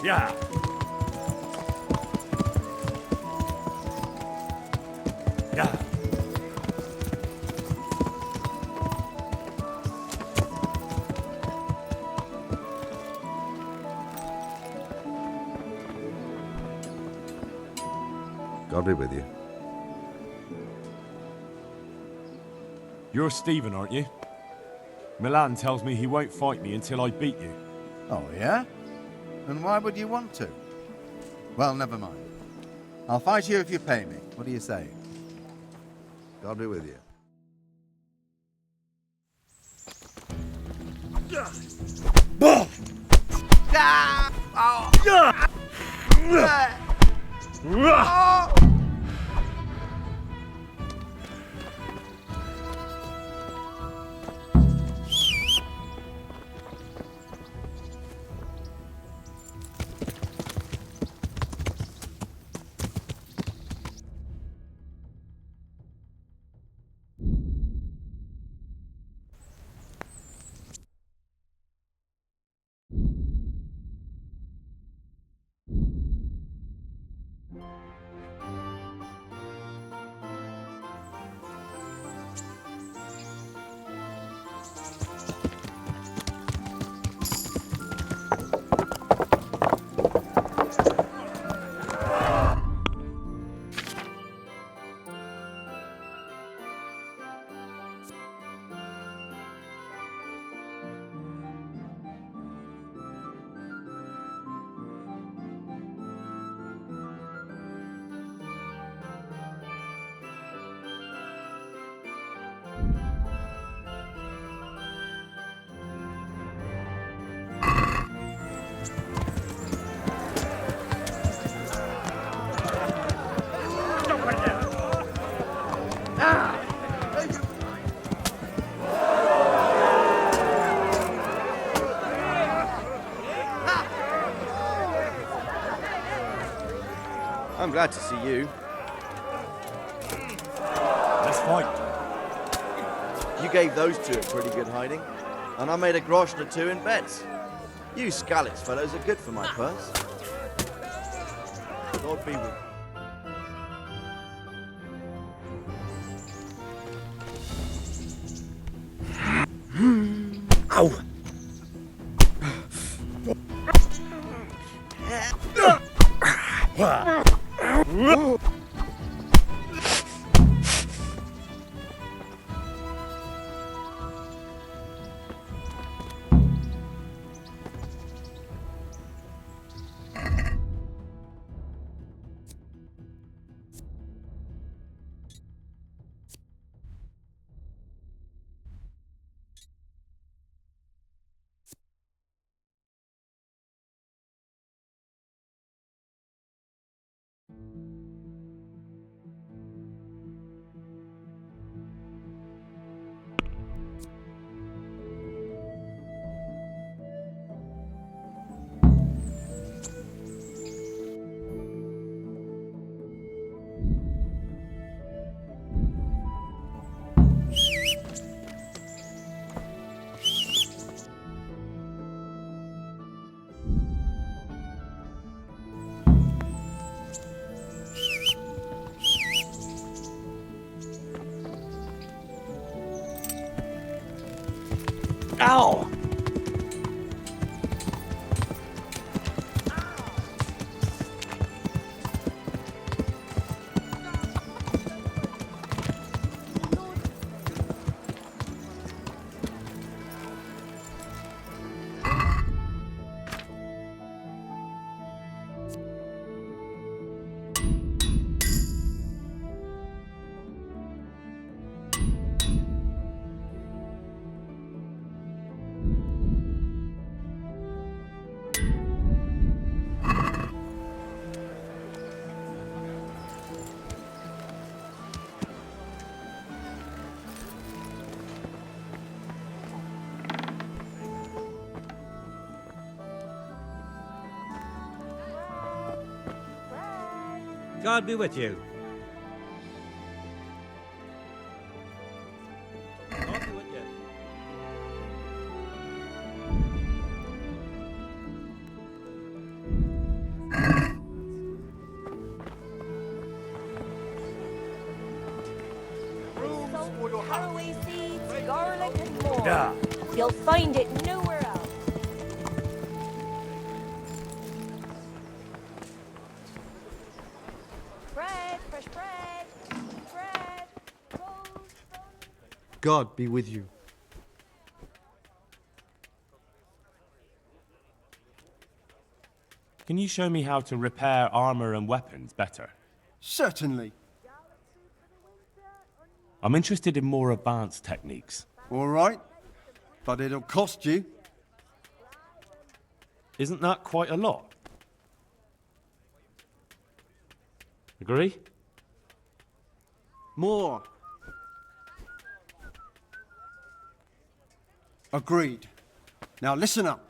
Yeah. Yeah. God be with you. You're Stephen, aren't you? Milan tells me he won't fight me until I beat you. Oh, yeah? And why would you want to? Well, never mind. I'll fight you if you pay me. What do you say? God be with you. I'm glad to see you. Let's fight. You gave those two a pretty good hiding, and I made a grosh or two in bets. You Scalitz fellows are good for my purse. Lord be with you. Ow! Ow! God be with you. God be with you. caraway seeds, garlic, and more. Yeah. You'll find it nowhere else. Bread, fresh bread, toast, God be with you. Can you show me how to repair armor and weapons better? Certainly. I'm interested in more advanced techniques. All right. But it'll cost you. Isn't that quite a lot? Agree? More. Agreed. Now listen up.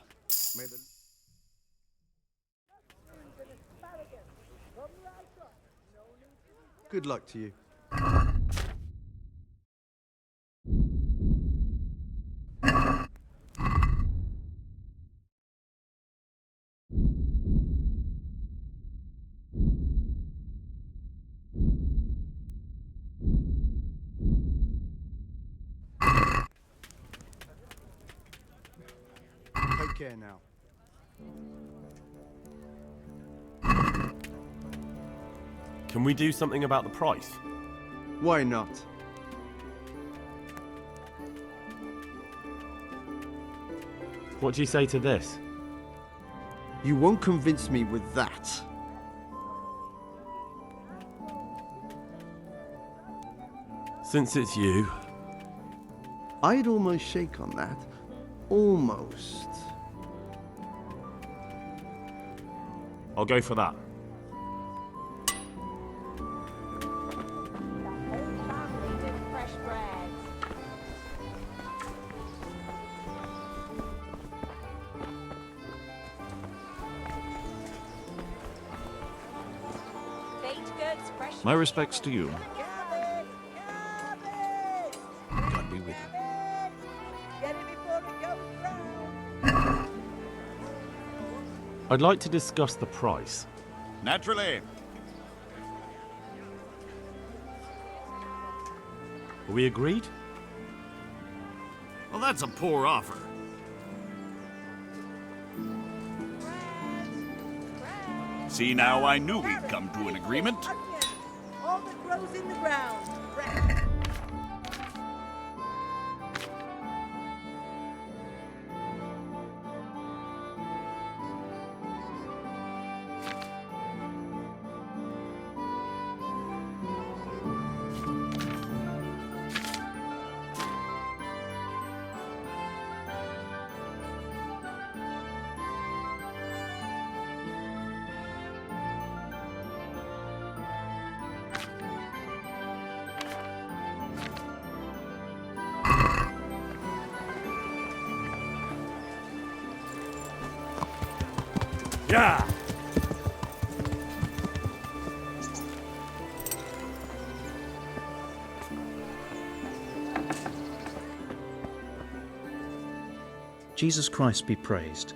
Good luck to you. Take care now. Can we do something about the price? Why not? What do you say to this? You won't convince me with that. Since it's you. I'd almost shake on that. Almost. I'll go for that. family with fresh bread. Baked goods, fresh My respects to you. God be with you. I'd like to discuss the price. Naturally. Are we agreed? Well, that's a poor offer. See, now I knew we'd come to an agreement. All that grows in the ground. Yeah! Jesus Christ be praised.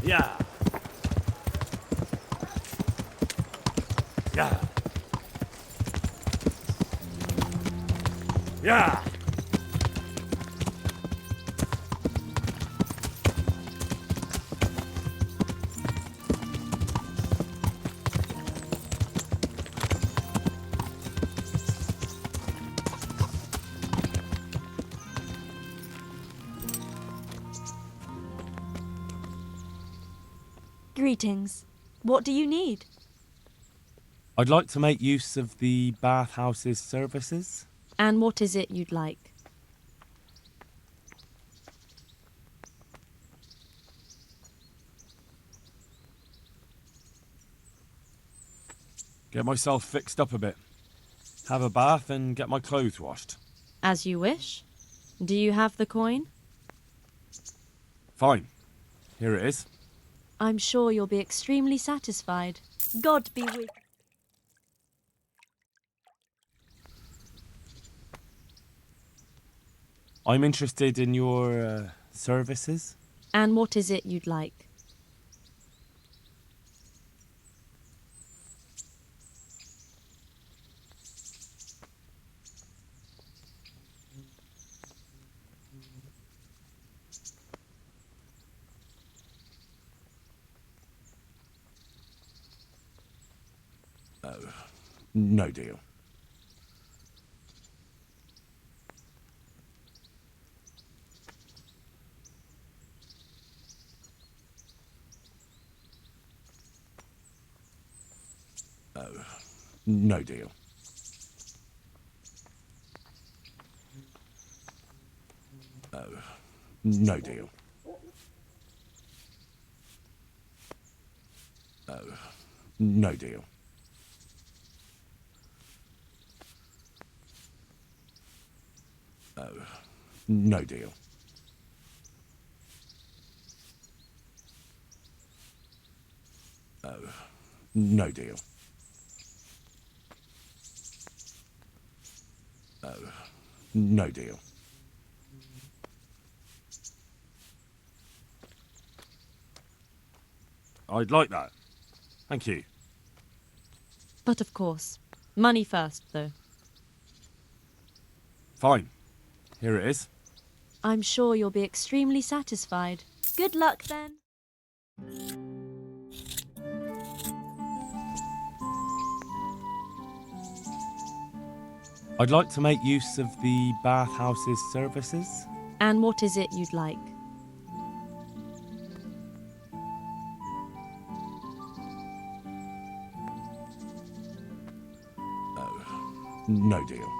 Yeah! Yeah! Yeah! Greetings. What do you need? I'd like to make use of the bathhouse's services. And what is it you'd like? Get myself fixed up a bit. Have a bath and get my clothes washed. As you wish. Do you have the coin? Fine. Here it is. I'm sure you'll be extremely satisfied. God be with you. I'm interested in your services. And what is it you'd like? No deal. No deal. No deal. No deal. No deal. No deal. No deal. I'd like that. Thank you. But of course. Money first, though. Fine. Here it is. I'm sure you'll be extremely satisfied. Good luck, then. I'd like to make use of the bathhouse's services. And what is it you'd like? No deal.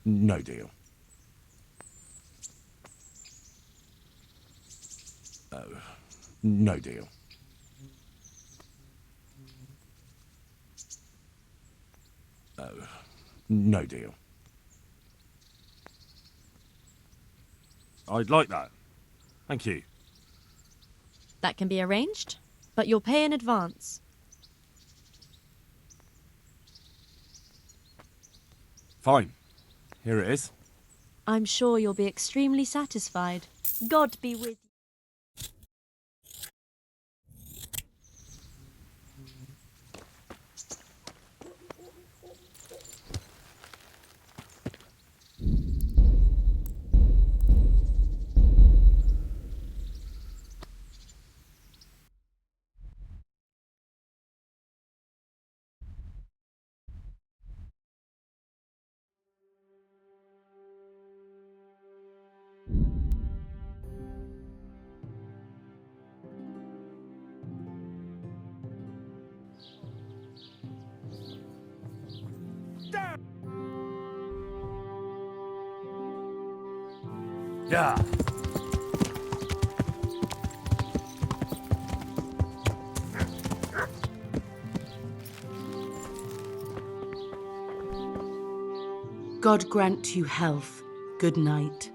No deal. No deal. No deal. I'd like that. Thank you. That can be arranged, but you'll pay in advance. Fine. Here it is. I'm sure you'll be extremely satisfied. God be with you. Yeah. God grant you health. Good night.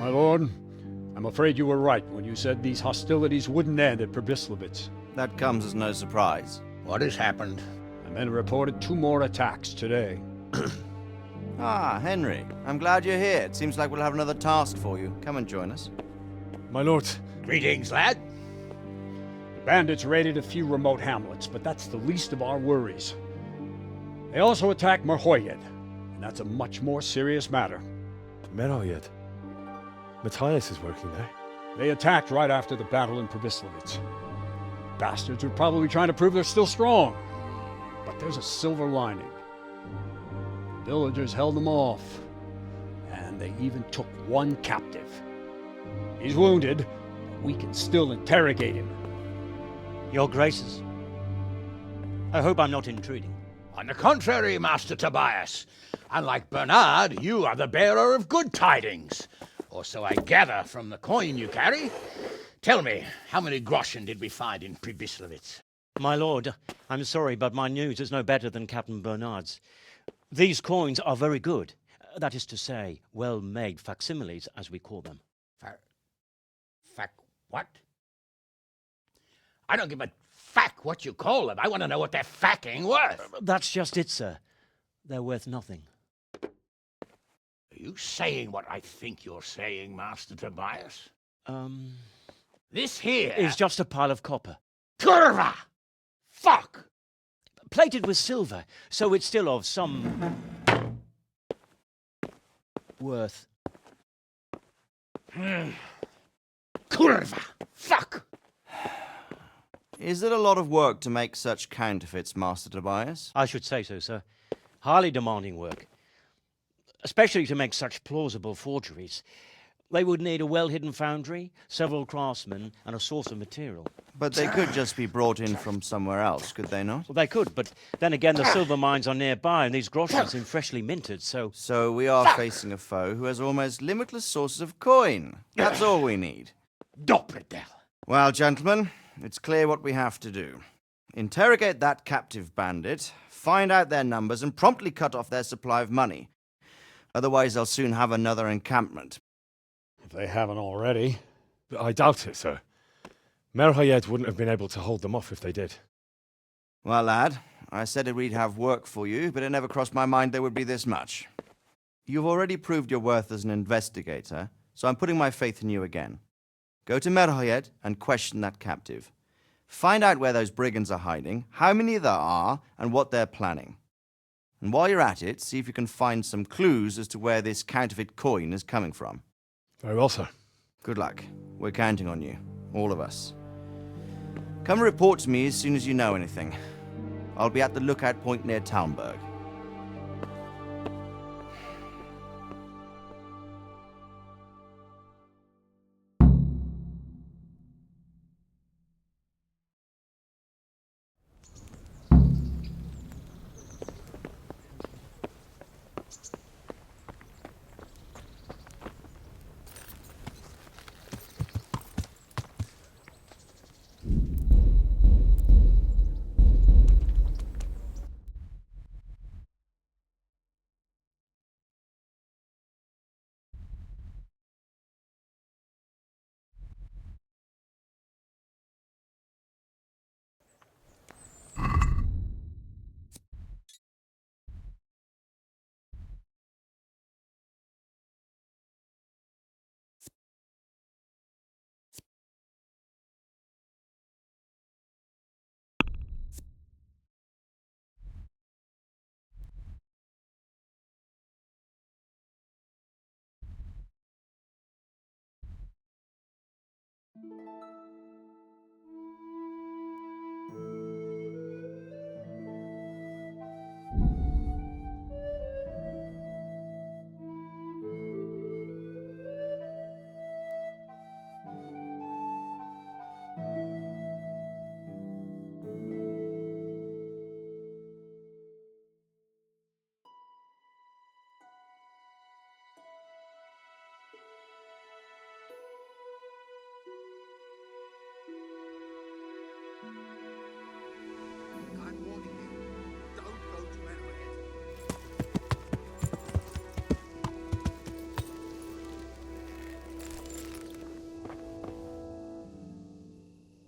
My lord, I'm afraid you were right when you said these hostilities wouldn't end at Pribyslavitz. That comes as no surprise. What has happened? The men reported 2 more attacks today. Ah, Henry. I'm glad you're here. It seems like we'll have another task for you. Come and join us. My lord. Greetings, lad. The bandits raided a few remote hamlets, but that's the least of our worries. They also attacked Merhoyed, and that's a much more serious matter. Merhoyed? Matthias is working there. They attacked right after the battle in Pribyslavitz. Bastards were probably trying to prove they're still strong. But there's a silver lining. The villagers held them off, and they even took 1 captive. He's wounded, but we can still interrogate him. Your Graces, I hope I'm not intruding. On the contrary, Master Tobias. Unlike Bernard, you are the bearer of good tidings. Or so I gather from the coin you carry. Tell me, how many groschen did we find in Pribyslavitz? My lord, I'm sorry, but my news is no better than Captain Bernard's. These coins are very good. That is to say, well-made facsimiles, as we call them. What? I don't give a what you call them. I want to know what they're facking worth. That's just it, sir. They're worth nothing. Are you saying what I think you're saying, Master Tobias? This here is just a pile of copper. Kurva! Fuck! Plated with silver, so it's still of some worth. Kurva! Fuck! Is it a lot of work to make such counterfeits, Master Tobias? I should say so, sir. Highly demanding work. Especially to make such plausible forgeries. They would need a well-hidden foundry, several craftsmen, and a source of material. But they could just be brought in from somewhere else, could they not? Well, they could, but then again, the silver mines are nearby, and these groschen seem freshly minted, so... So we are facing a foe who has almost limitless sources of coin. That's all we need. Doppeltel. Well, gentlemen, it's clear what we have to do. Interrogate that captive bandit, find out their numbers, and promptly cut off their supply of money. Otherwise, they'll soon have another encampment. If they haven't already. I doubt it, sir. Merhoyed wouldn't have been able to hold them off if they did. Well, lad, I said we'd have work for you, but it never crossed my mind there would be this much. You've already proved your worth as an investigator, so I'm putting my faith in you again. Go to Merhoyed and question that captive. Find out where those brigands are hiding, how many there are, and what they're planning. And while you're at it, see if you can find some clues as to where this counterfeit coin is coming from. Very well, sir. Good luck. We're counting on you. All of us. Come report to me as soon as you know anything. I'll be at the lookout point near Talmberg.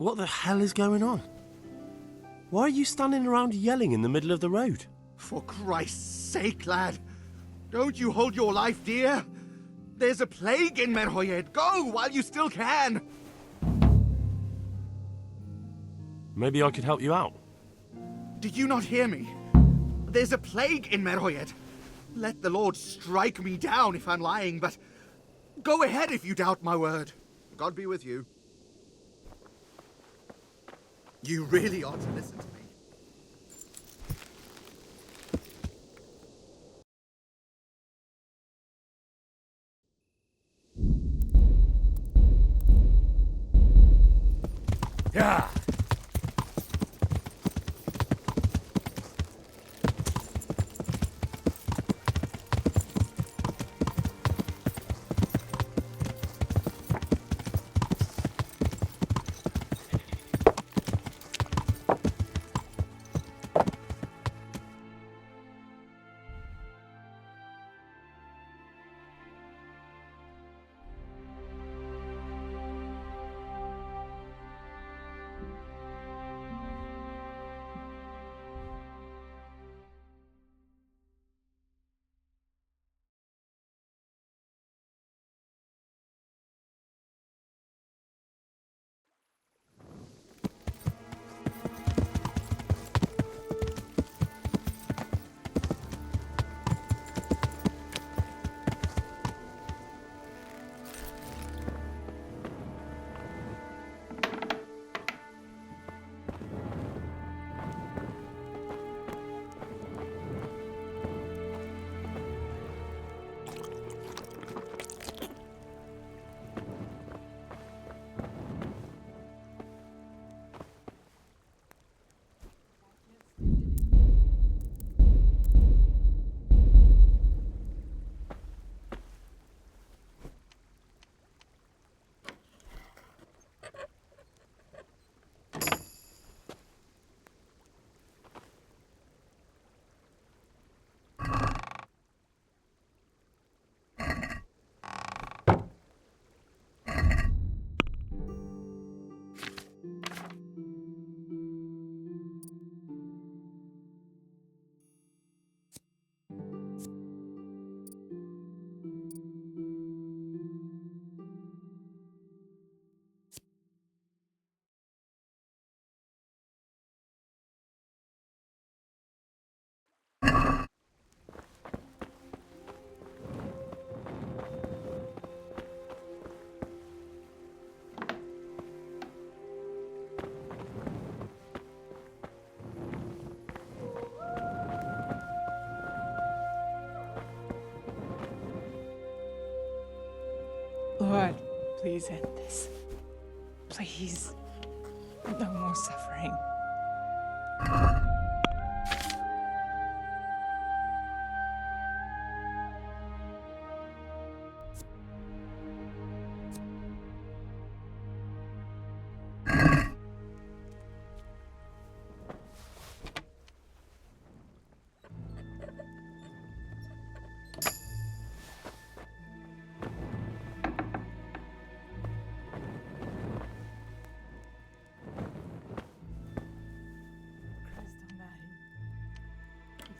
What the hell is going on? Why are you standing around yelling in the middle of the road? For Christ's sake, lad. Don't you hold your life dear? There's a plague in Merhoyed. Go while you still can. Maybe I could help you out. Did you not hear me? There's a plague in Merhoyed. Let the Lord strike me down if I'm lying, but go ahead if you doubt my word. God be with you. You really ought to listen to me. Yeah. Lord, please end this. Please. No more suffering.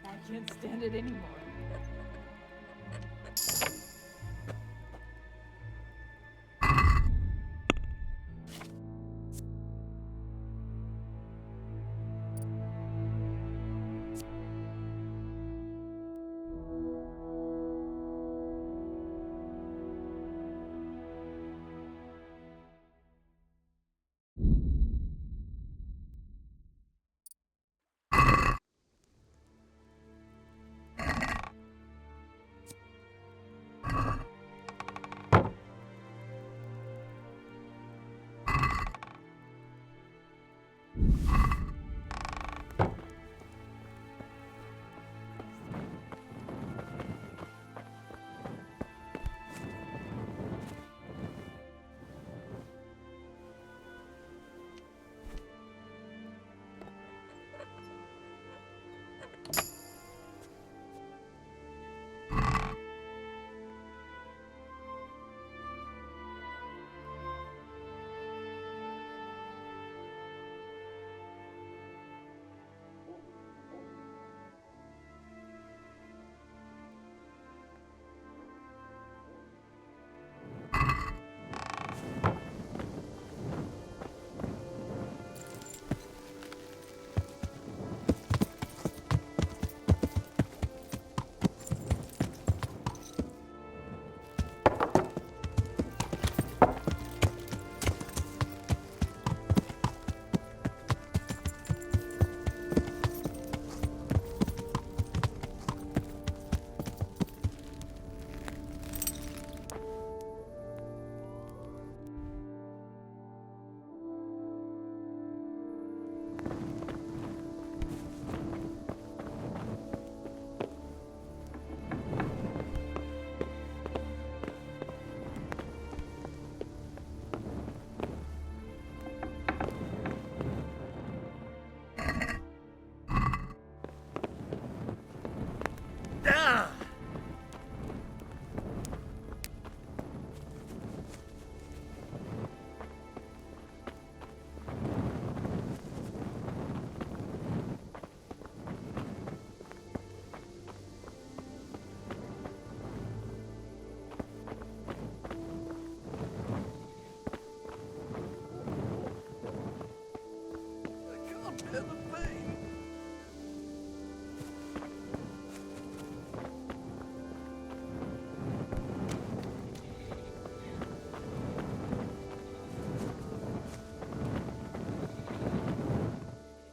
I can't stand it anymore.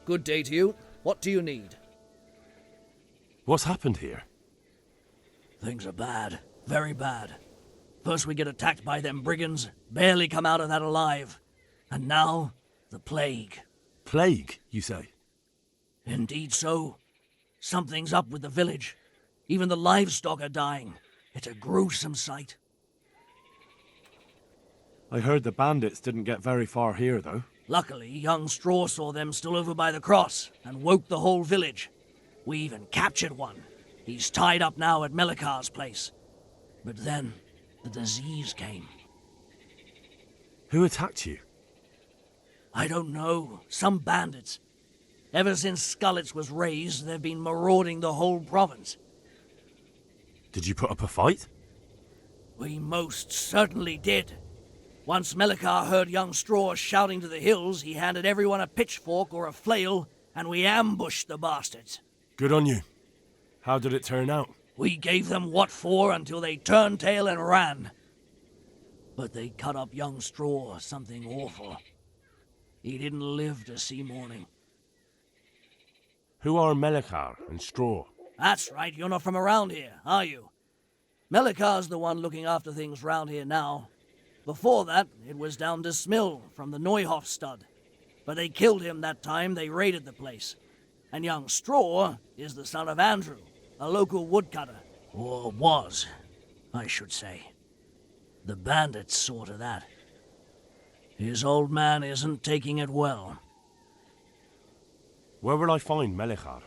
Good day to you. What do you need? What's happened here? Things are bad. Very bad. First we get attacked by them brigands, barely come out of that alive. And now, the plague. Plague, you say? Indeed so. Something's up with the village. Even the livestock are dying. It's a gruesome sight. I heard the bandits didn't get very far here, though. Luckily, young Straw saw them still over by the cross and woke the whole village. We even captured one. He's tied up now at Melikar's place. But then, the disease came. Who attacked you? I don't know. Some bandits. Ever since Skullets was raised, they've been marauding the whole province. Did you put up a fight? We most certainly did. Once Melikar heard young Straw shouting to the hills, he handed everyone a pitchfork or a flail, and we ambushed the bastards. Good on you. How did it turn out? We gave them what for until they turned tail and ran. But they cut up young Straw something awful. He didn't live to see morning. Who are Melikar and Straw? That's right, you're not from around here, are you? Melikar's the one looking after things round here now. Before that, it was down to Smill from the Neuhoff stud. But they killed him that time they raided the place. And young Straw is the son of Andrew, a local woodcutter. Or was, I should say. The bandits saw to that. His old man isn't taking it well. Where will I find Melikar?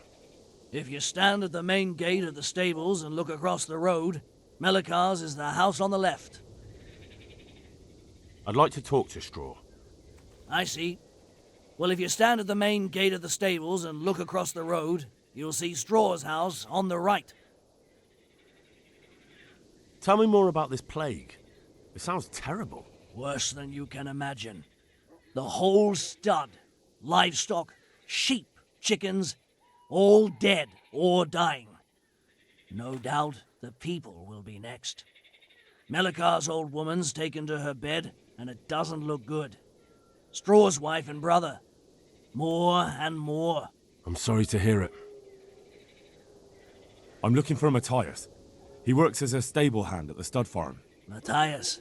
If you stand at the main gate of the stables and look across the road, Melikar's is the house on the left. I'd like to talk to Straw. I see. Well, if you stand at the main gate of the stables and look across the road, you'll see Straw's house on the right. Tell me more about this plague. It sounds terrible. Worse than you can imagine. The whole stud, livestock, sheep, chickens, all dead or dying. No doubt the people will be next. Melikar's old woman's taken to her bed, and it doesn't look good. Straw's wife and brother. More and more. I'm sorry to hear it. I'm looking for Matthias. He works as a stable hand at the stud farm. Matthias.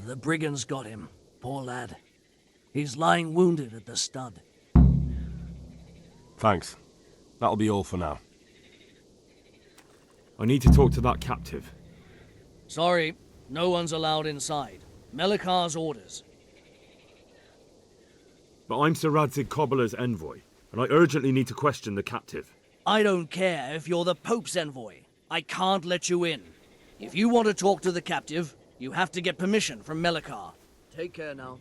The brigands got him, poor lad. He's lying wounded at the stud. Thanks. That'll be all for now. I need to talk to that captive. Sorry, no one's allowed inside. Melikar's orders. But I'm Sir Radzig Cobbler's envoy, and I urgently need to question the captive. I don't care if you're the Pope's envoy. I can't let you in. If you want to talk to the captive, you have to get permission from Melikar. Take care now.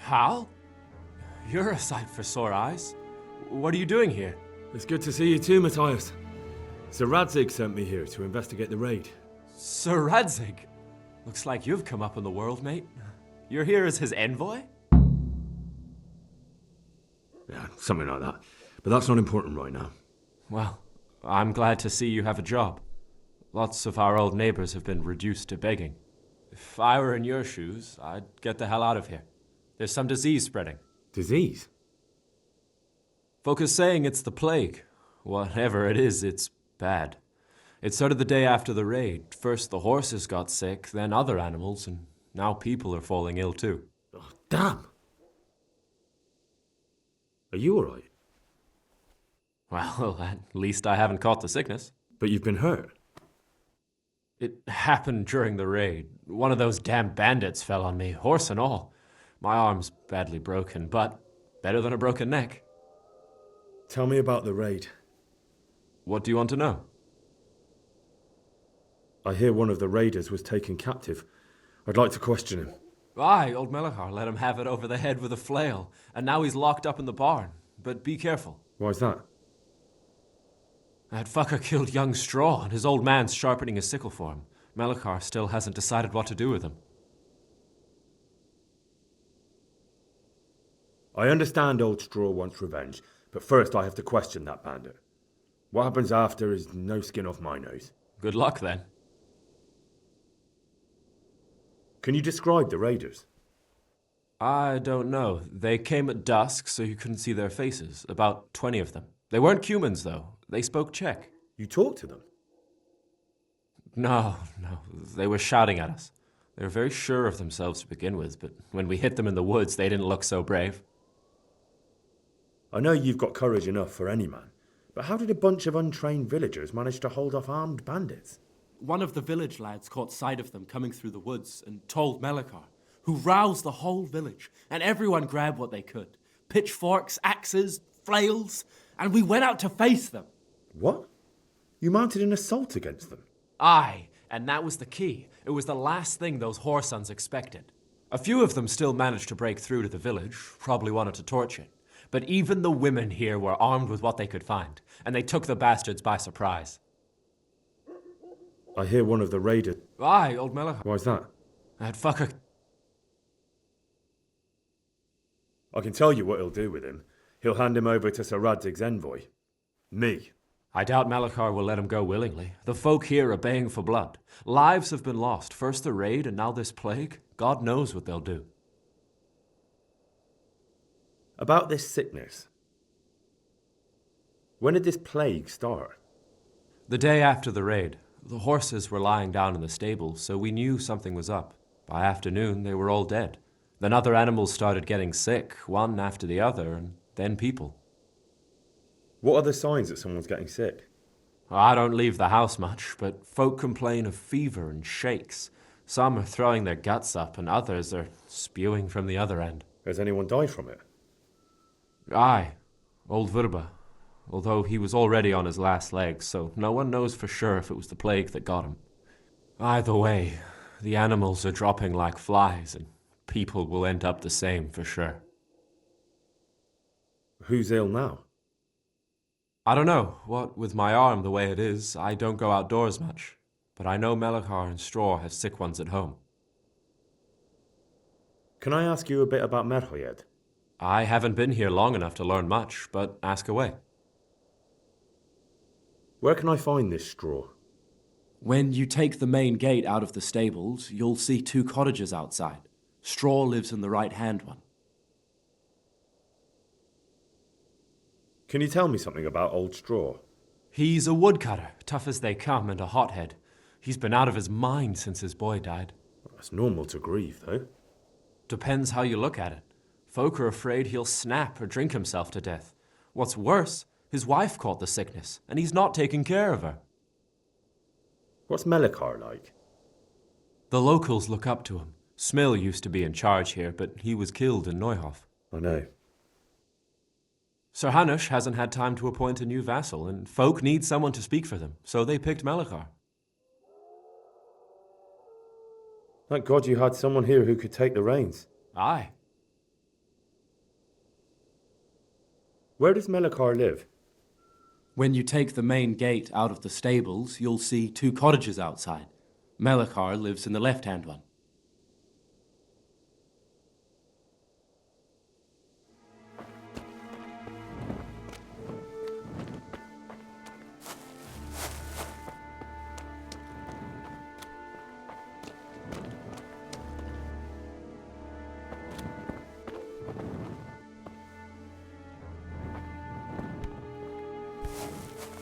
Hal? You're a sight for sore eyes. What are you doing here? It's good to see you too, Matthias. Sir Radzig sent me here to investigate the raid. Sir Radzig? Looks like you've come up in the world, mate. You're here as his envoy? Yeah, something like that. But that's not important right now. Well, I'm glad to see you have a job. Lots of our old neighbors have been reduced to begging. If I were in your shoes, I'd get the hell out of here. There's some disease spreading. Disease? Folk are saying it's the plague. Whatever it is, it's bad. It started the day after the raid. First the horses got sick, then other animals, and now people are falling ill too. Oh, damn! Are you alright? Well, at least I haven't caught the sickness. But you've been hurt? It happened during the raid. One of those damn bandits fell on me, horse and all. My arm's badly broken, but better than a broken neck. Tell me about the raid. What do you want to know? I hear one of the raiders was taken captive. I'd like to question him. Aye, old Melachar let him have it over the head with a flail, and now he's locked up in the barn. But be careful. Why's that? That fucker killed young Straw, and his old man's sharpening his sickle for him. Melachar still hasn't decided what to do with him. I understand old Straw wants revenge, but first I have to question that bandit. What happens after is no skin off my nose. Good luck, then. Can you describe the raiders? I don't know. They came at dusk, so you couldn't see their faces. About 20 of them. They weren't humans, though. They spoke Czech. You talked to them? No. They were shouting at us. They were very sure of themselves to begin with, but when we hit them in the woods, they didn't look so brave. I know you've got courage enough for any man, but how did a bunch of untrained villagers manage to hold off armed bandits? One of the village lads caught sight of them coming through the woods and told Melachar, who roused the whole village, and everyone grabbed what they could. Pitchforks, axes, flails, and we went out to face them. What? You mounted an assault against them? Aye, and that was the key. It was the last thing those whoresons expected. A few of them still managed to break through to the village, probably wanted to torch it. But even the women here were armed with what they could find, and they took the bastards by surprise. I hear one of the raiders... Aye, old Melachar. Why's that? That fucker... I can tell you what he'll do with him. He'll hand him over to Sir Radzig's envoy. Me. I doubt Melachar will let him go willingly. The folk here are baying for blood. Lives have been lost. First the raid, and now this plague. God knows what they'll do. About this sickness. When did this plague start? The day after the raid. The horses were lying down in the stable, so we knew something was up. By afternoon, they were all dead. Then other animals started getting sick, one after the other, and then people. What are the signs that someone's getting sick? I don't leave the house much, but folk complain of fever and shakes. Some are throwing their guts up, and others are spewing from the other end. Has anyone died from it? Aye, old Verba. Although he was already on his last legs, so no one knows for sure if it was the plague that got him. Either way, the animals are dropping like flies, and people will end up the same for sure. Who's ill now? I don't know. What with my arm the way it is, I don't go outdoors much. But I know Melachar and Straw have sick ones at home. Can I ask you a bit about Merhoyed? I haven't been here long enough to learn much, but ask away. Where can I find this Straw? When you take the main gate out of the stables, you'll see 2 cottages outside. Straw lives in the right-hand one. Can you tell me something about old Straw? He's a woodcutter, tough as they come, and a hothead. He's been out of his mind since his boy died. That's normal to grieve, though. Depends how you look at it. Folk are afraid he'll snap or drink himself to death. What's worse, his wife caught the sickness, and he's not taking care of her. What's Melachar like? The locals look up to him. Smill used to be in charge here, but he was killed in Neuhof. I know. Sir Hanush hasn't had time to appoint a new vassal, and folk need someone to speak for them, so they picked Melachar. Thank God you had someone here who could take the reins. Aye. Where does Melachar live? When you take the main gate out of the stables, you'll see 2 cottages outside. Melachar lives in the left-hand one.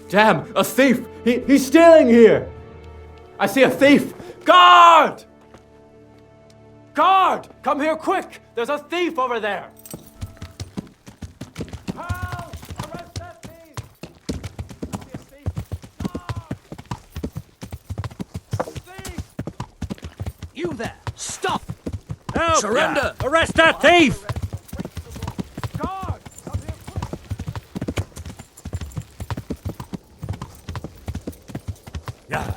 Damn, a thief! He's stealing here! I see a thief! Guard! Guard! Come here quick! There's a thief over there! Help! Arrest that thief! I see a thief! Guard! Thief! You there! Stop! Help! up! Surrender! Arrest that thief! Yeah.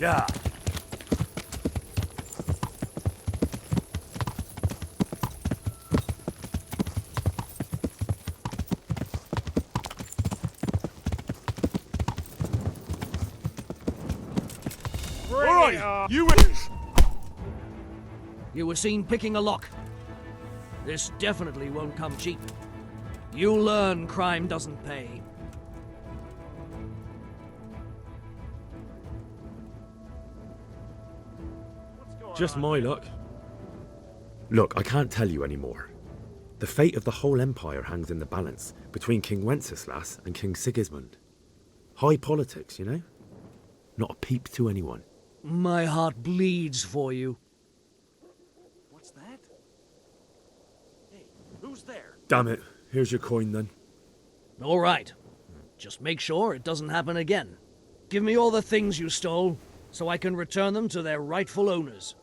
Yeah. You were seen picking a lock. This definitely won't come cheap. You'll learn crime doesn't pay. Just my luck. Look, I can't tell you anymore. The fate of the whole empire hangs in the balance between King Wenceslas and King Sigismund. High politics, you know? Not a peep to anyone. My heart bleeds for you. What's that? Hey, who's there? Damn it, here's your coin then. All right. Just make sure it doesn't happen again. Give me all the things you stole, so I can return them to their rightful owners.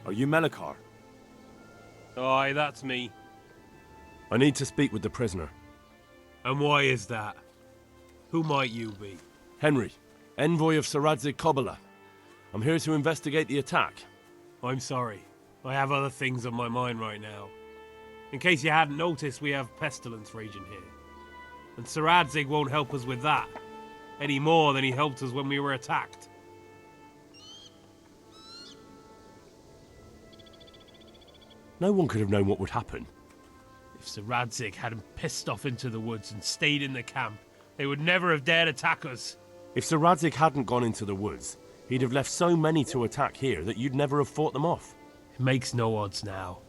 Are you Melikar? Aye, that's me. I need to speak with the prisoner. And why is that? Who might you be? Henry, envoy of Sir Radzig Kobyla. I'm here to investigate the attack. I'm sorry. I have other things on my mind right now. In case you hadn't noticed, we have pestilence raging here. And Sir Radzig won't help us with that, any more than he helped us when we were attacked. No one could have known what would happen. If Sir Radzig hadn't pissed off into the woods and stayed in the camp, they would never have dared attack us. If Sir Radzig hadn't gone into the woods, he'd have left so many to attack here that you'd never have fought them off. It makes no odds now.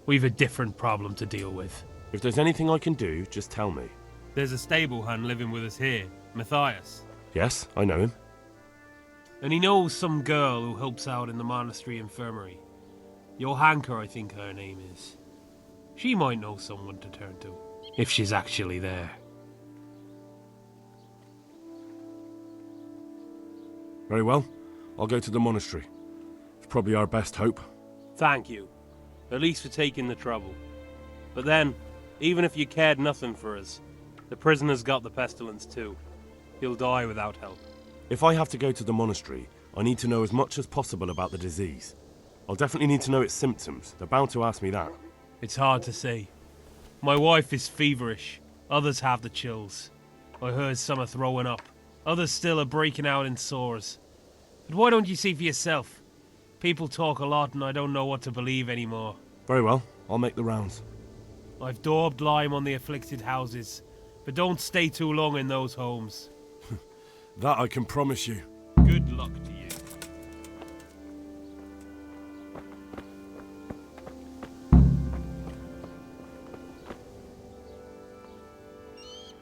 We've a different problem to deal with. If there's anything I can do, just tell me. There's a stable hand living with us here, Matthias. Yes, I know him. And he knows some girl who helps out in the monastery infirmary. Johanka, I think her name is. She might know someone to turn to, if she's actually there. Very well. I'll go to the monastery. It's probably our best hope. Thank you. At least for taking the trouble. But then, even if you cared nothing for us, the prisoner's got the pestilence too. He'll die without help. If I have to go to the monastery, I need to know as much as possible about the disease. I'll definitely need to know its symptoms. They're bound to ask me that. It's hard to say. My wife is feverish. Others have the chills. I heard some are throwing up. Others still are breaking out in sores. But why don't you see for yourself? People talk a lot and I don't know what to believe anymore. Very well, I'll make the rounds. I've daubed lime on the afflicted houses, but don't stay too long in those homes. That I can promise you. Good luck to you.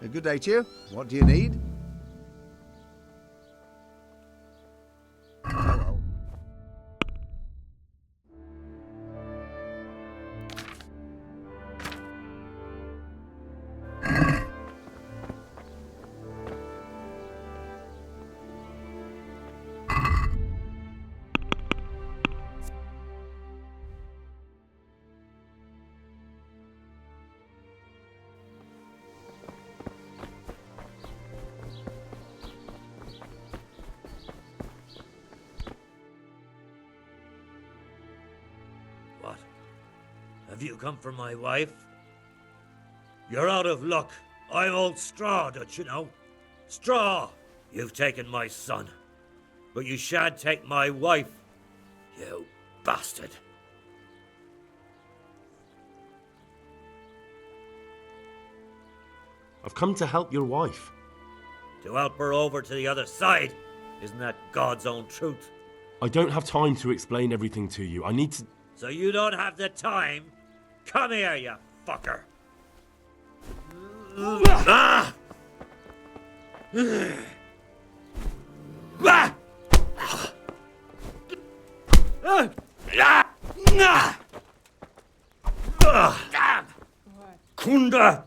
A good day to you. What do you need? What? Have you come for my wife? You're out of luck. I'm old Straw, don't you know? Straw! You've taken my son. But you shan't take my wife. You bastard. I've come to help your wife. To help her over to the other side. Isn't that God's own truth? I don't have time to explain everything to you. I need to... So you don't have the time? Come here, you fucker. Ah! Kunda!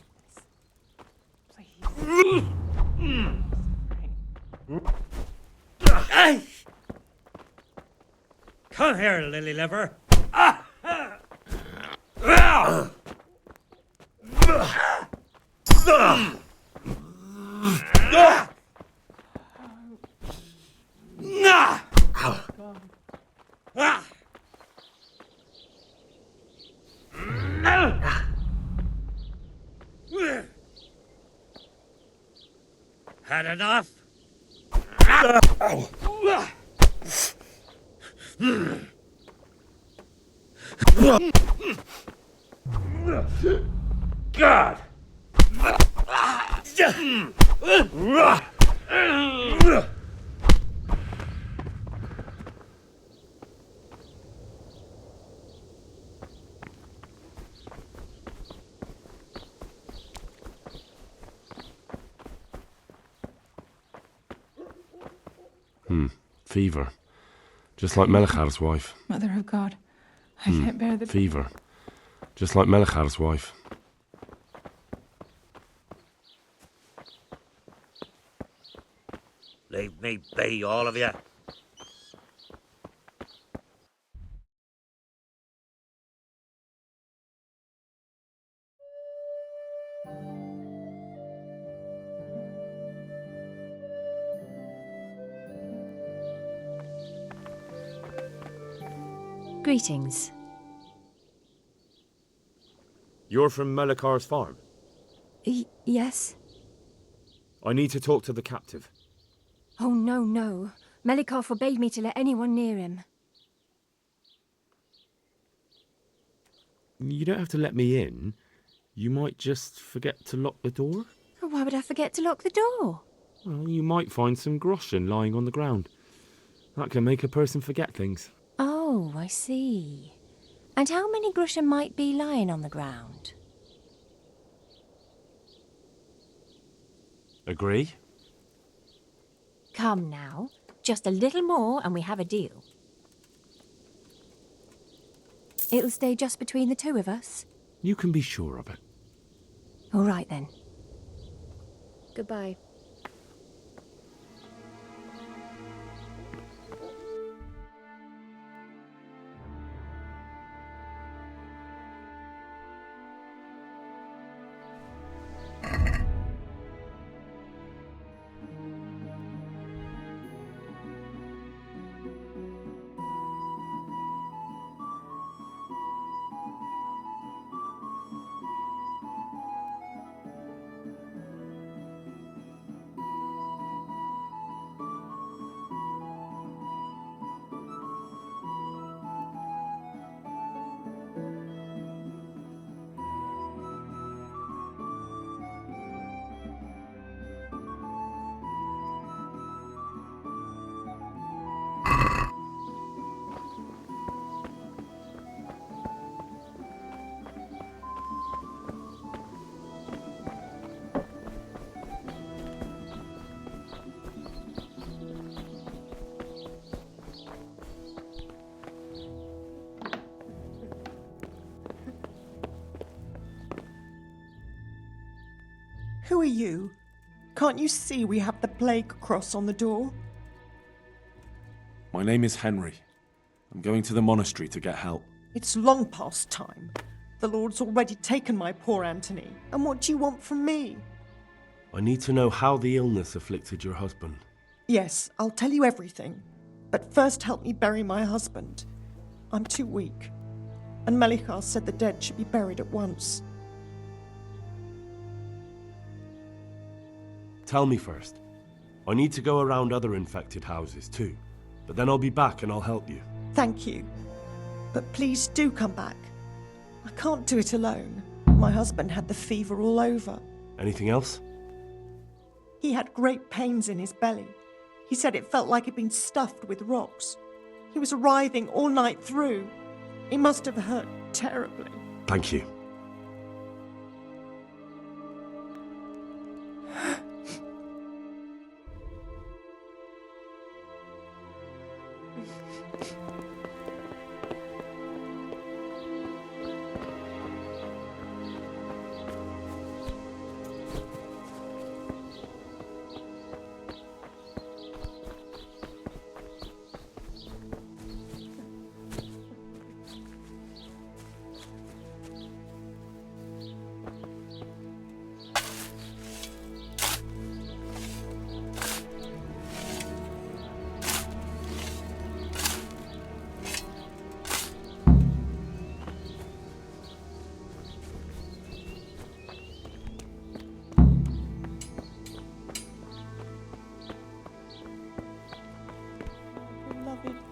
Hey! Come here, lily liver. Had enough? God! Fever. Just like Melichar's wife. Mother of God, I can't bear the... Fever. Just like Melichar's wife. Leave me be, all of you. Greetings. You're from Melichar's farm? Yes? I need to talk to the captive. Oh, no. Melikar forbade me to let anyone near him. You don't have to let me in. You might just forget to lock the door. Why would I forget to lock the door? Well, you might find some groschen lying on the ground. That can make a person forget things. Oh, I see. And how many groschen might be lying on the ground? Agree? Come now. Just a little more and we have a deal. It'll stay just between the two of us? You can be sure of it. All right then. Goodbye. Who are you? Can't you see we have the plague cross on the door? My name is Henry. I'm going to the monastery to get help. It's long past time. The Lord's already taken my poor Anthony. And what do you want from me? I need to know how the illness afflicted your husband. Yes, I'll tell you everything. But first help me bury my husband. I'm too weak. And Melikar said the dead should be buried at once. Tell me first. I need to go around other infected houses too. But then I'll be back and I'll help you. Thank you. But please do come back. I can't do it alone. My husband had the fever all over. Anything else? He had great pains in his belly. He said it felt like it'd been stuffed with rocks. He was writhing all night through. He must have hurt terribly. Thank you.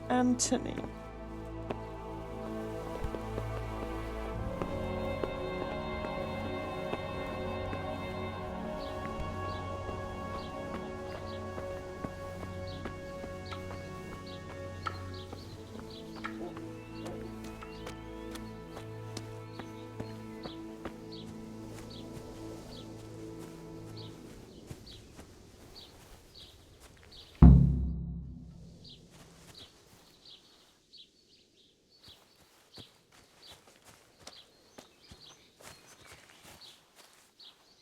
Anthony.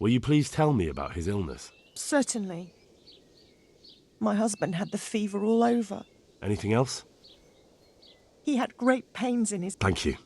Will you please tell me about his illness? Certainly. My husband had the fever all over. Anything else? He had great pains in his... Thank you.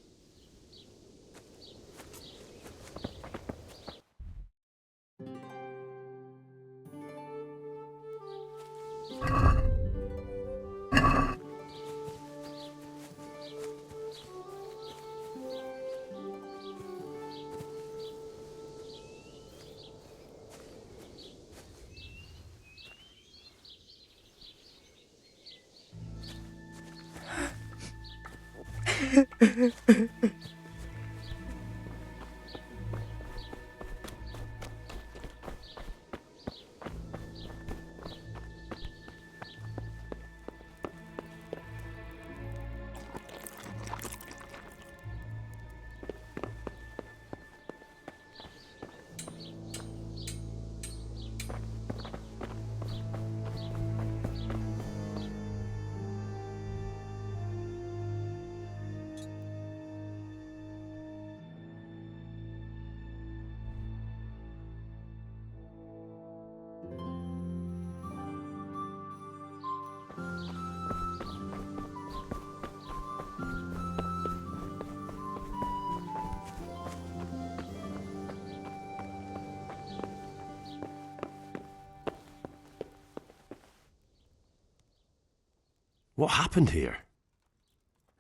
What happened here?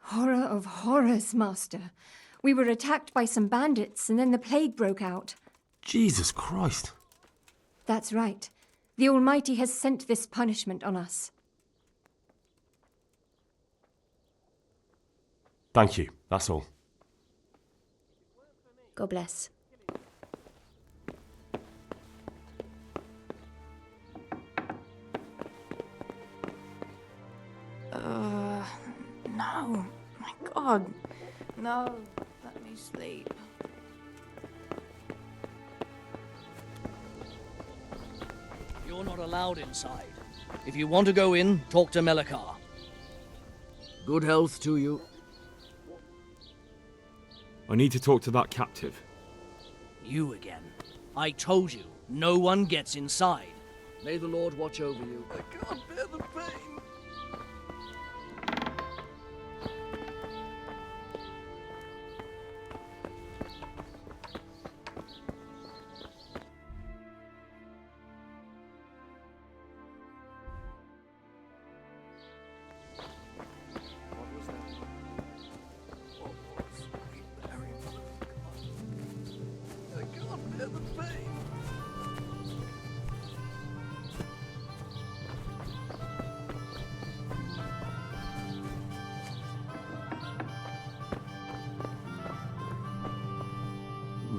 Horror of horrors, Master. We were attacked by some bandits, and then the plague broke out. Jesus Christ. That's right. The Almighty has sent this punishment on us. Thank you, that's all. God bless. No. My God. No. Let me sleep. You're not allowed inside. If you want to go in, talk to Melikar. Good health to you. I need to talk to that captive. You again. I told you, No one gets inside. May the Lord watch over you. I can't bear the pain.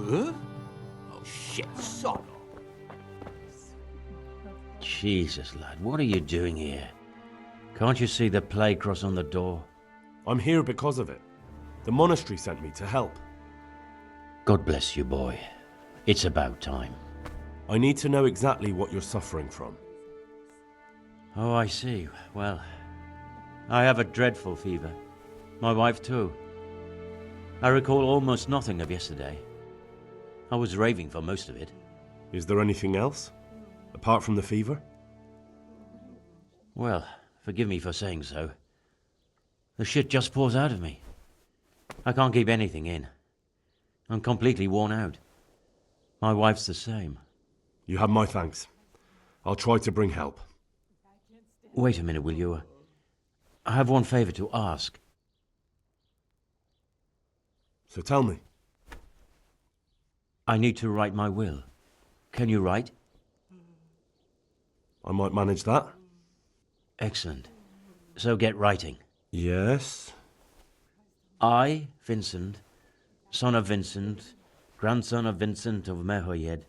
Huh? Oh, shit, son. Jesus, lad, what are you doing here? Can't you see the plague cross on the door? I'm here because of it. The monastery sent me to help. God bless you, boy. It's about time. I need to know exactly what you're suffering from. Oh, I see. Well, I have a dreadful fever. My wife, too. I recall almost nothing of yesterday. I was raving for most of it. Is there anything else? Apart from the fever? Well, forgive me for saying so. The shit just pours out of me. I can't keep anything in. I'm completely worn out. My wife's the same. You have my thanks. I'll try to bring help. Wait a minute, will you? I have one favor to ask. So tell me. I need to write my will. Can you write? I might manage that. Excellent. So get writing. Yes? I, Vincent, son of Vincent, grandson of Vincent of Merhoyed,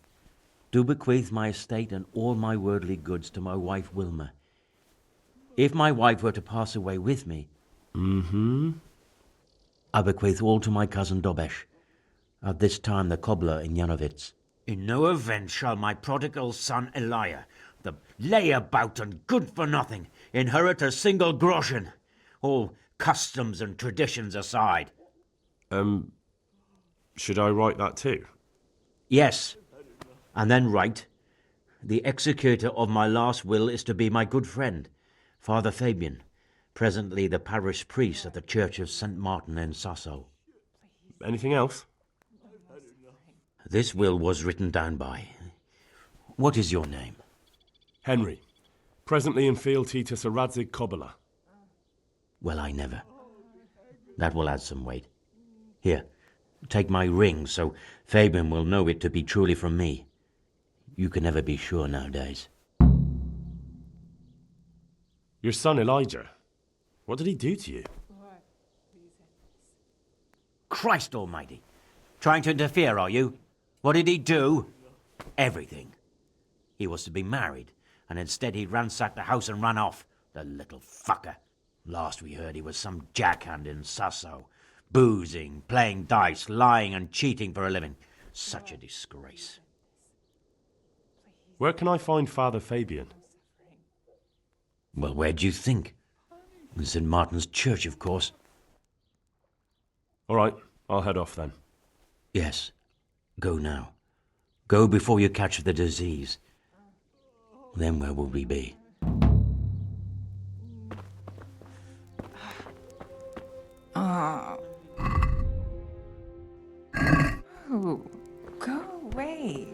do bequeath my estate and all my worldly goods to my wife Wilma. If my wife were to pass away with me, I bequeath all to my cousin Dobesh, at this time the cobbler in Yanovitz. In no event shall my prodigal son Elia, the layabout and good-for-nothing, inherit a single groschen, all customs and traditions aside. Should I write that too? Yes, and then write, the executor of my last will is to be my good friend, Father Fabian, presently the parish priest at the Church of St. Martin in Sasso. Anything else? This will was written down by... What is your name? Henry. Presently in fealty to Sir Radzig Kobyla. Well, I never. That will add some weight. Here, take my ring, so Fabian will know it to be truly from me. You can never be sure nowadays. Your son Elijah. What did he do to you? Christ almighty! Trying to interfere, are you? What did he do? Everything. He was to be married, and instead he ransacked the house and ran off. The little fucker. Last we heard he was some jackhand in Sasso. Boozing, playing dice, lying and cheating for a living. Such a disgrace. Where can I find Father Fabian? Well, where do you think? In St. Martin's Church, of course. All right, I'll head off then. Yes. Go now. Go before you catch the disease. Then where will we be? Oh, go away.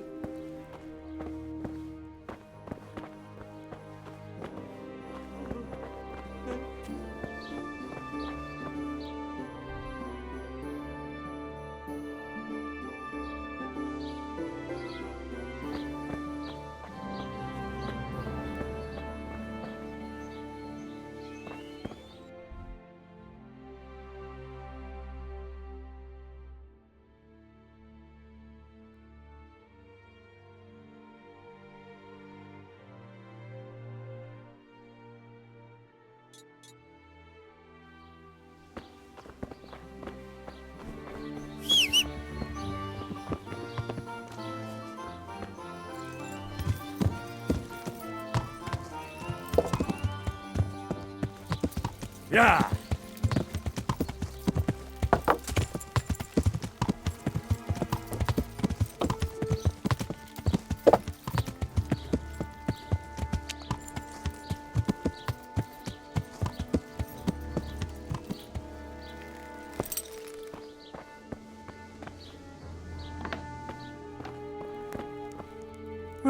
Yeah!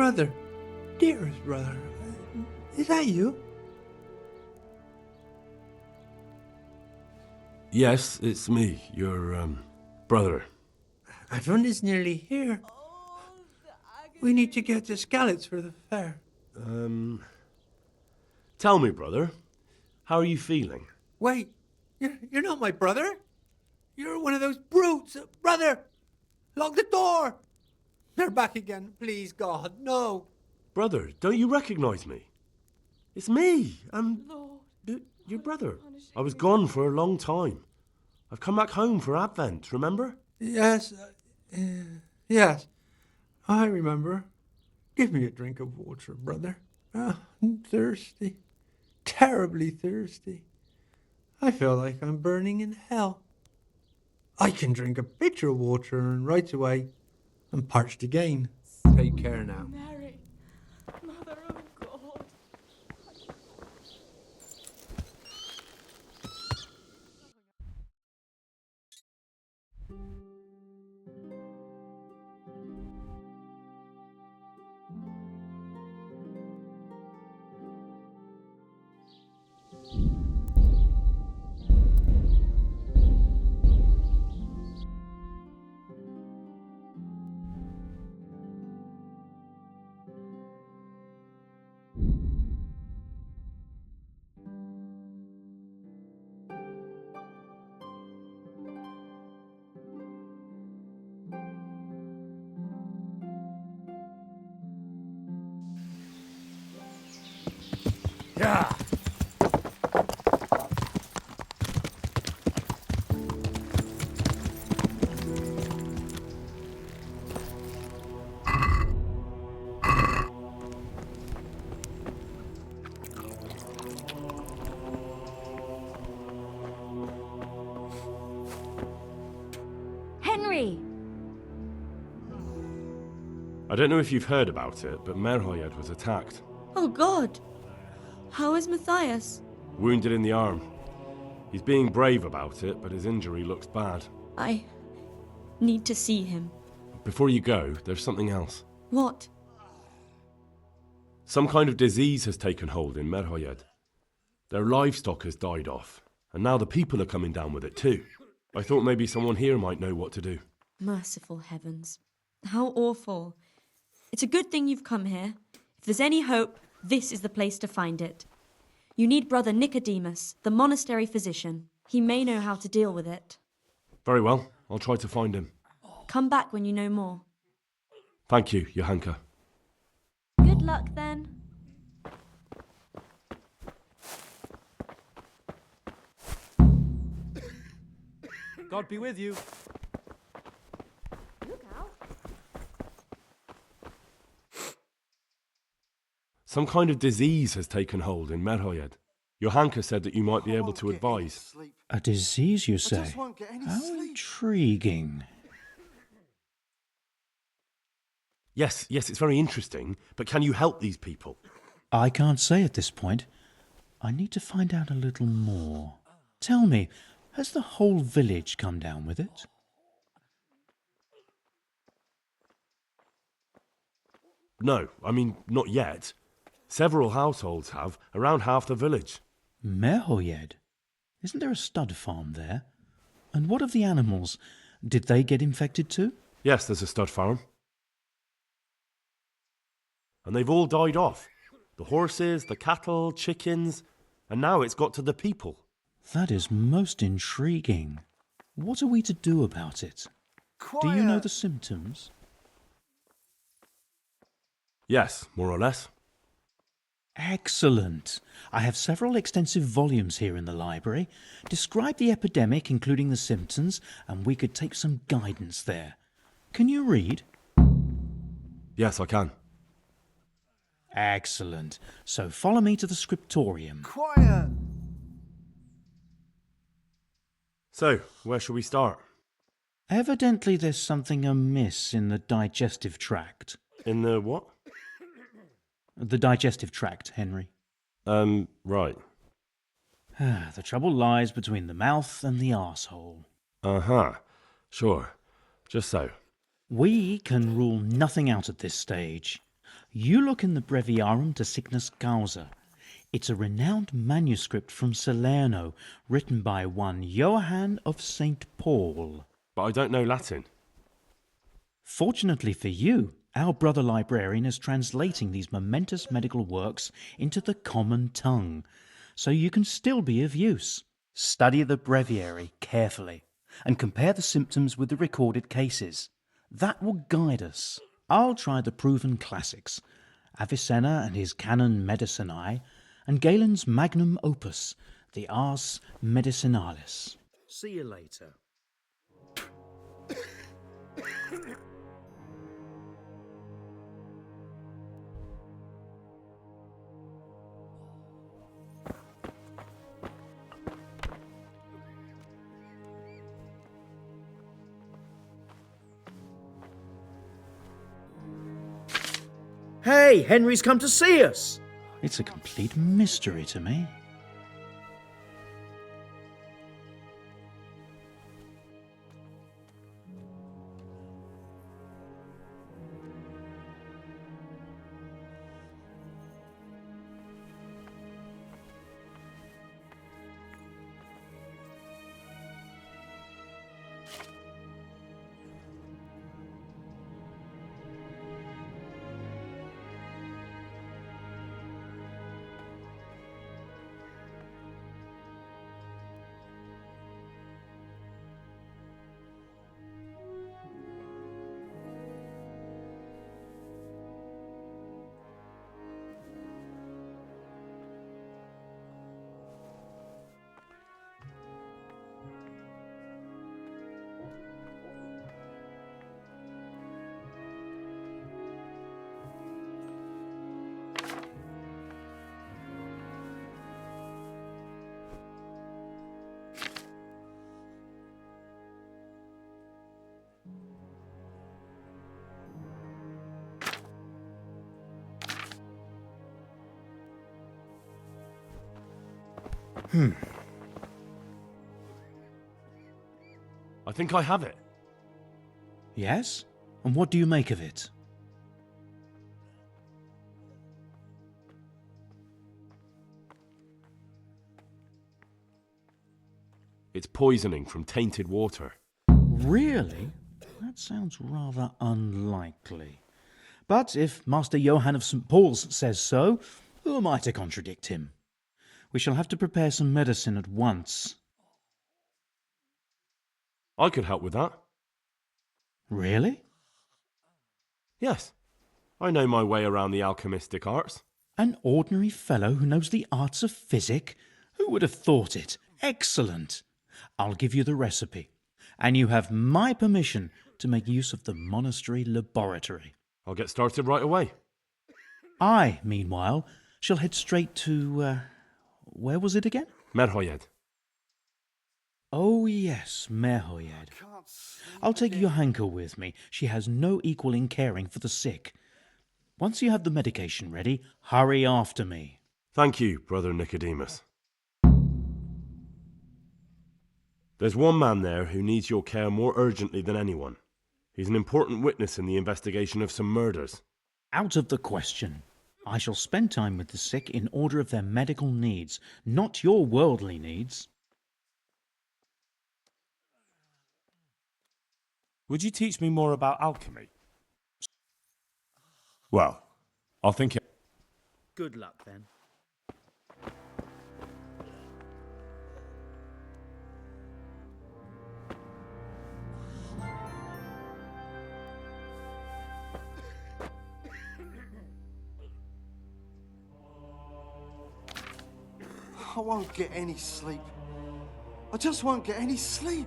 brother. Dearest brother. Is that you? Yes, it's me, your, brother. Everyone is nearly here. We need to get to Skalitz for the fair. Tell me, brother, how are you feeling? Wait, you're not my brother? You're one of those brutes! Brother! Lock the door! They're back again. Please, God, no. Brother, don't you recognize me? It's me. I'm your brother. I was gone for a long time. I've come back home for Advent, remember? Yes, yes. I remember. Give me a drink of water, brother. I'm thirsty. Terribly thirsty. I feel like I'm burning in hell. I can drink a pitcher of water and right away I'm parched again. Take care now. Mary, Mother of God. Yeah. Henry! I don't know if you've heard about it, but Merhoyed was attacked. Oh God! How is Matthias? Wounded in the arm. He's being brave about it, but his injury looks bad. I need to see him. Before you go, there's something else. What? Some kind of disease has taken hold in Merhoyed. Their livestock has died off, and now the people are coming down with it too. I thought maybe someone here might know what to do. Merciful heavens. How awful. It's a good thing you've come here. If there's any hope, this is the place to find it. You need Brother Nicodemus, the monastery physician. He may know how to deal with it. Very well, I'll try to find him. Come back when you know more. Thank you, Johanka. Good luck then. God be with you. Look out. Some kind of disease has taken hold in Merhoyed. Johanka said that you might be able to advise. A disease, you say? How intriguing. Yes, it's very interesting, but can you help these people? I can't say at this point. I need to find out a little more. Tell me, has the whole village come down with it? No, I mean, not yet. Several households have, around half the village. Merhoyed? Isn't there a stud farm there? And what of the animals? Did they get infected too? Yes, there's a stud farm. And they've all died off. The horses, the cattle, chickens, and now it's got to the people. That is most intriguing. What are we to do about it? Do you know the symptoms? Yes, more or less. Excellent. I have several extensive volumes here in the library. Describe the epidemic, including the symptoms, and we could take some guidance there. Can you read? Yes, I can. Excellent. So follow me to the scriptorium. Quiet! So, where shall we start? Evidently there's something amiss in the digestive tract. In the what? The digestive tract, Henry. Right. The trouble lies between the mouth and the arsehole. Uh-huh. Sure. Just so. We can rule nothing out at this stage. You look in the Breviarum de Signus Causa. It's a renowned manuscript from Salerno, written by one Johann of St. Paul. But I don't know Latin. Fortunately for you, our brother librarian is translating these momentous medical works into the common tongue, so you can still be of use. Study the breviary carefully and compare the symptoms with the recorded cases. That will guide us. I'll try the proven classics, Avicenna and his Canon Medicinae, and Galen's magnum opus, the Ars Medicinalis. See you later. Hey, Henry's come to see us! It's a complete mystery to me. I think I have it. Yes? And what do you make of it? It's poisoning from tainted water. Really? That sounds rather unlikely. But if Master Johann of St. Paul's says so, who am I to contradict him? We shall have to prepare some medicine at once. I could help with that. Really? Yes. I know my way around the alchemistic arts. An ordinary fellow who knows the arts of physic? Who would have thought it? Excellent. I'll give you the recipe, and you have my permission to make use of the monastery laboratory. I'll get started right away. I, meanwhile, shall head straight to, where was it again? Merhoyed. Oh yes, Merhoyed. I'll take Johanka with me. She has no equal in caring for the sick. Once you have the medication ready, hurry after me. Thank you, Brother Nicodemus. There's one man there who needs your care more urgently than anyone. He's an important witness in the investigation of some murders. Out of the question. I shall spend time with the sick in order of their medical needs, not your worldly needs. Would you teach me more about alchemy? Well, I'll think it. Good luck, then. I won't get any sleep. I just won't get any sleep.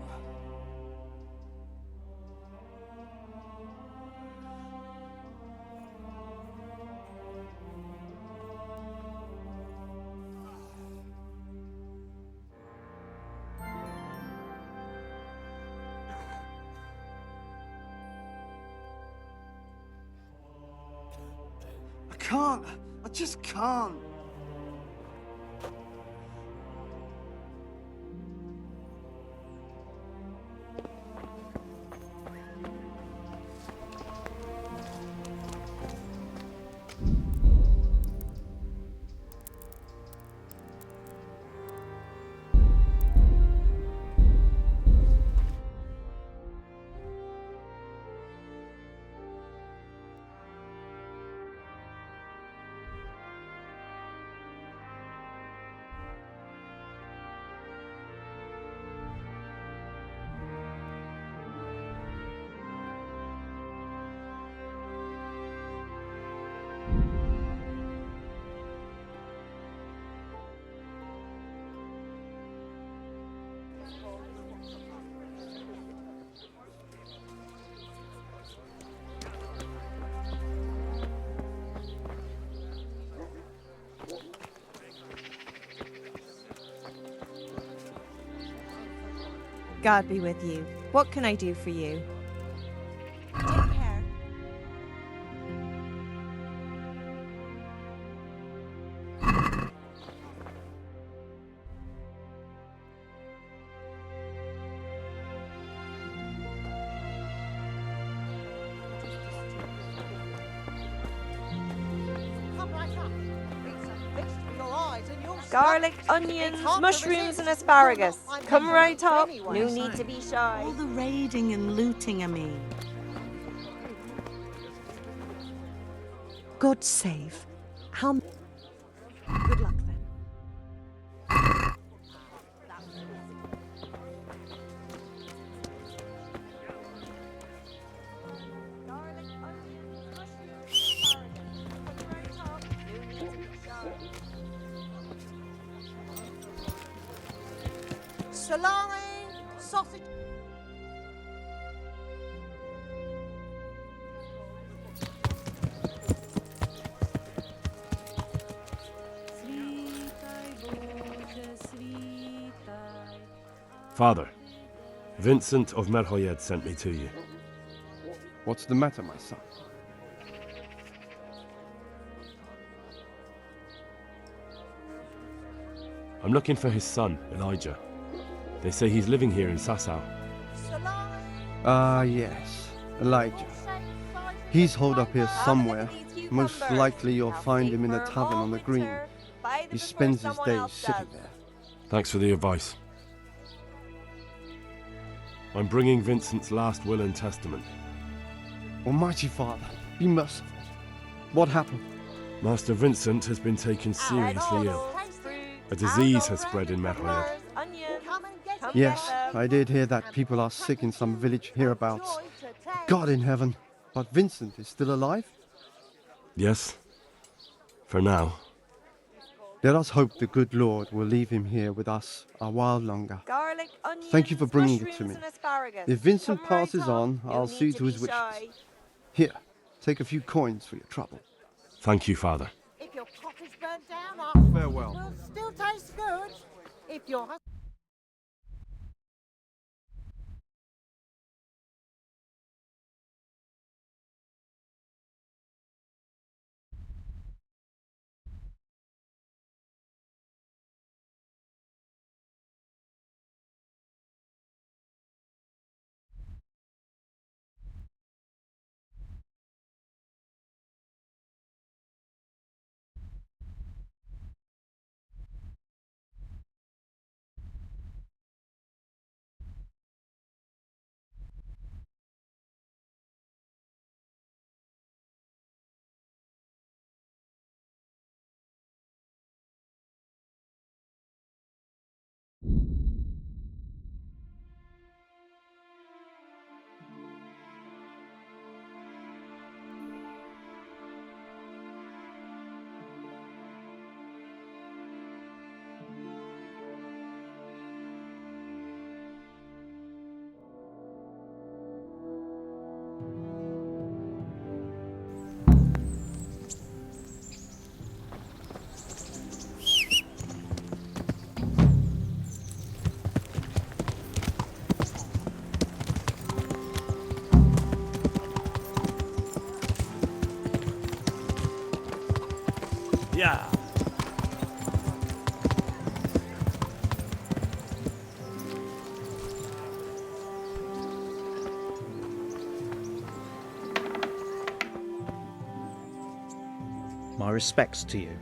I can't. I just can't. God be with you. What can I do for you? Take care. Come right up. It's a feast for your eyes and your Garlic, stomach. onions, It's hard to mushrooms, resist. and asparagus. You're not my Come member right up. anyway. No need to be shy. All the raiding and looting, I mean. God save. How... Good luck then. Salami, sausage. Father, Vincent of Merhoyed sent me to you. What's the matter, my son? I'm looking for his son, Elijah. They say he's living here in Sasau. Ah, yes, Elijah. He's holed up here somewhere. Most likely you'll find him in a tavern on the green. He spends his days sitting there. Thanks for the advice. I'm bringing Vincent's last will and testament. Almighty Father, be merciful. What happened? Master Vincent has been taken seriously ill. A disease has spread in Merhoyed. Yes, I did hear that people are sick in some village hereabouts. God in heaven, but Vincent is still alive? Yes, for now. Let us hope the good Lord will leave him here with us a while longer. Garlic, onions, Thank you for bringing it to me. mushrooms, and asparagus. If Vincent Come right passes up. on, No I'll need see to to his be wishes. shy. Here, take a few coins for your trouble. Thank you, Father. If your pot is burnt down, our Farewell. will still taste good. If your husband... Yeah. My respects to you.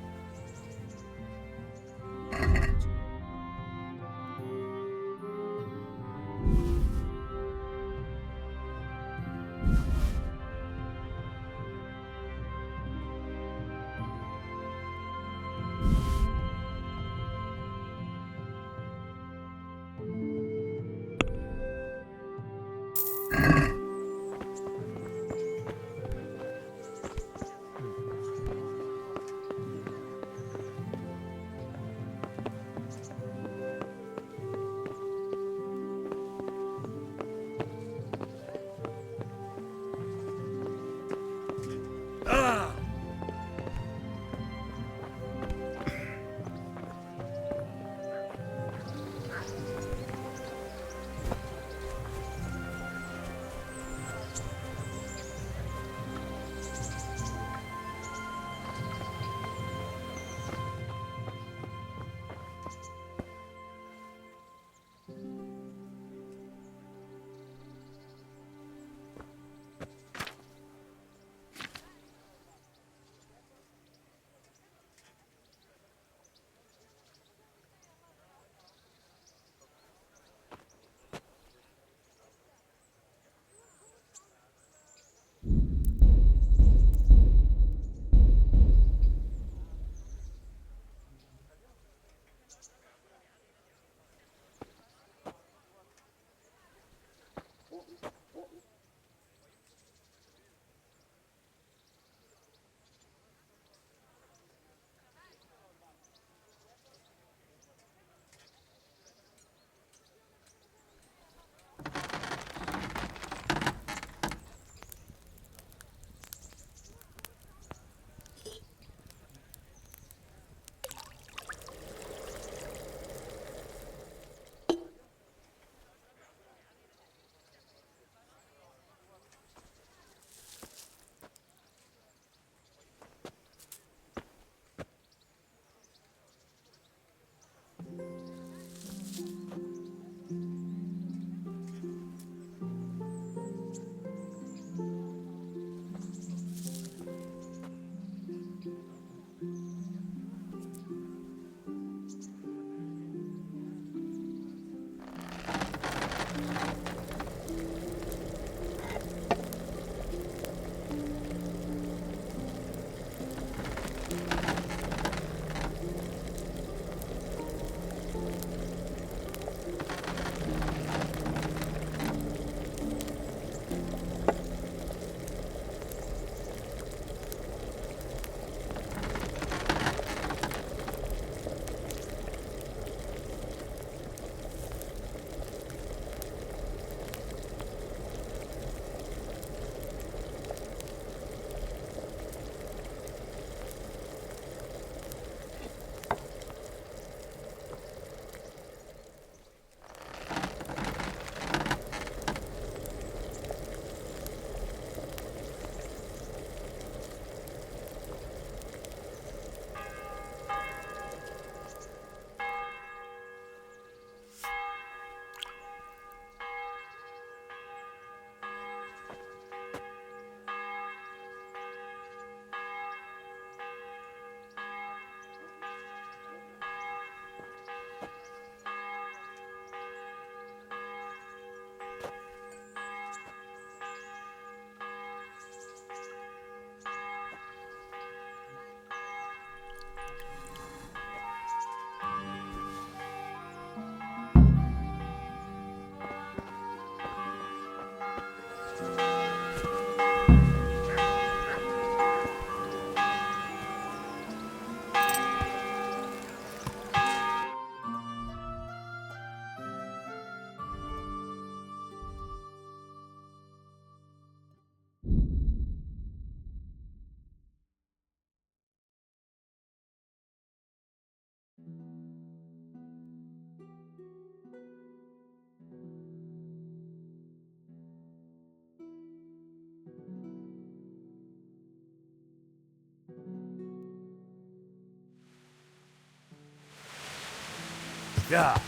Yeah.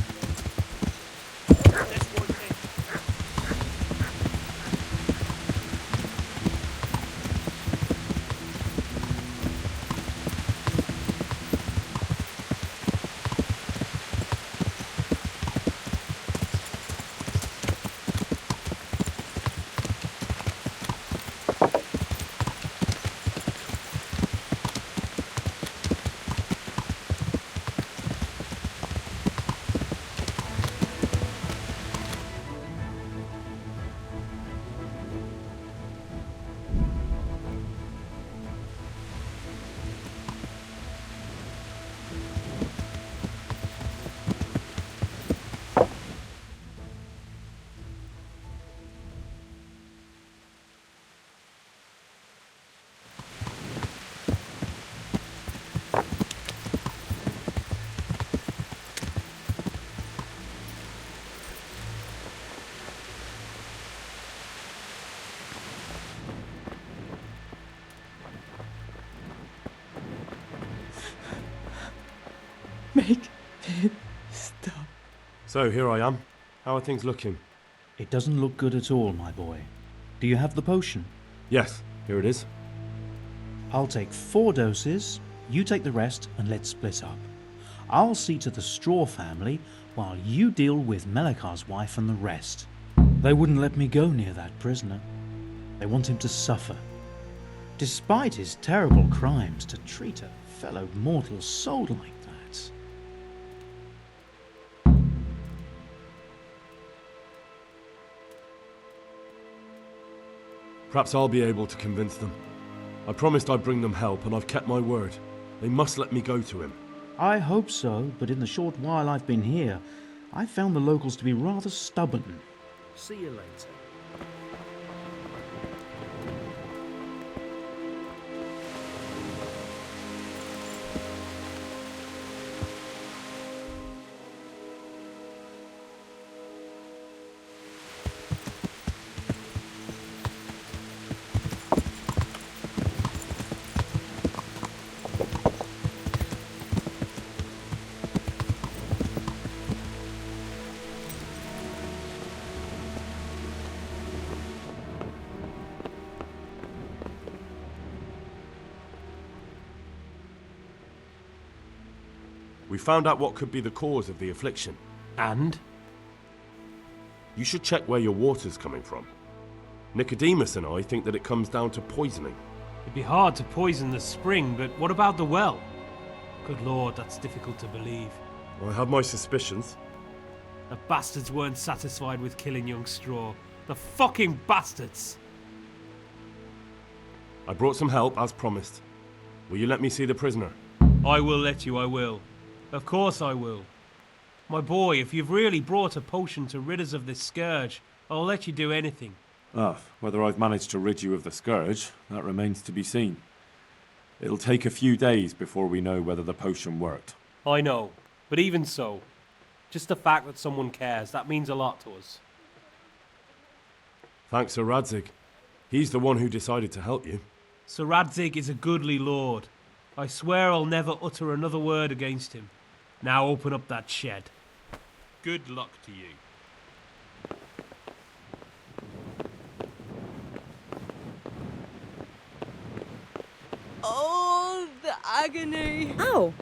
Make it stop. So here I am. How are things looking? It doesn't look good at all, my boy. Do you have the potion? Yes, here it is. I'll take 4 doses, you take the rest, and let's split up. I'll see to the Straw family while you deal with Melikar's wife and the rest. They wouldn't let me go near that prisoner. They want him to suffer. Despite his terrible crimes, to treat a fellow mortal soul like that. Perhaps I'll be able to convince them. I promised I'd bring them help, and I've kept my word. They must let me go to him. I hope so, but in the short while I've been here, I've found the locals to be rather stubborn. See you later. We found out what could be the cause of the affliction. And? You should check where your water's coming from. Nicodemus and I think that it comes down to poisoning. It'd be hard to poison the spring, but what about the well? Good lord, that's difficult to believe. I have my suspicions. The bastards weren't satisfied with killing young Straw. The fucking bastards! I brought some help, as promised. Will you let me see the prisoner? I will let you, I will. Of course I will. My boy, if you've really brought a potion to rid us of this scourge, I'll let you do anything. Whether I've managed to rid you of the scourge, that remains to be seen. It'll take a few days before we know whether the potion worked. I know, but even so, just the fact that someone cares, that means a lot to us. Thanks to Radzig. He's the one who decided to help you. Sir Radzig is a goodly lord. I swear I'll never utter another word against him. Now open up that shed. Good luck to you. Oh, the agony. Ow.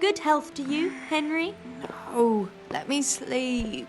Good health to you, Henry. No, let me sleep.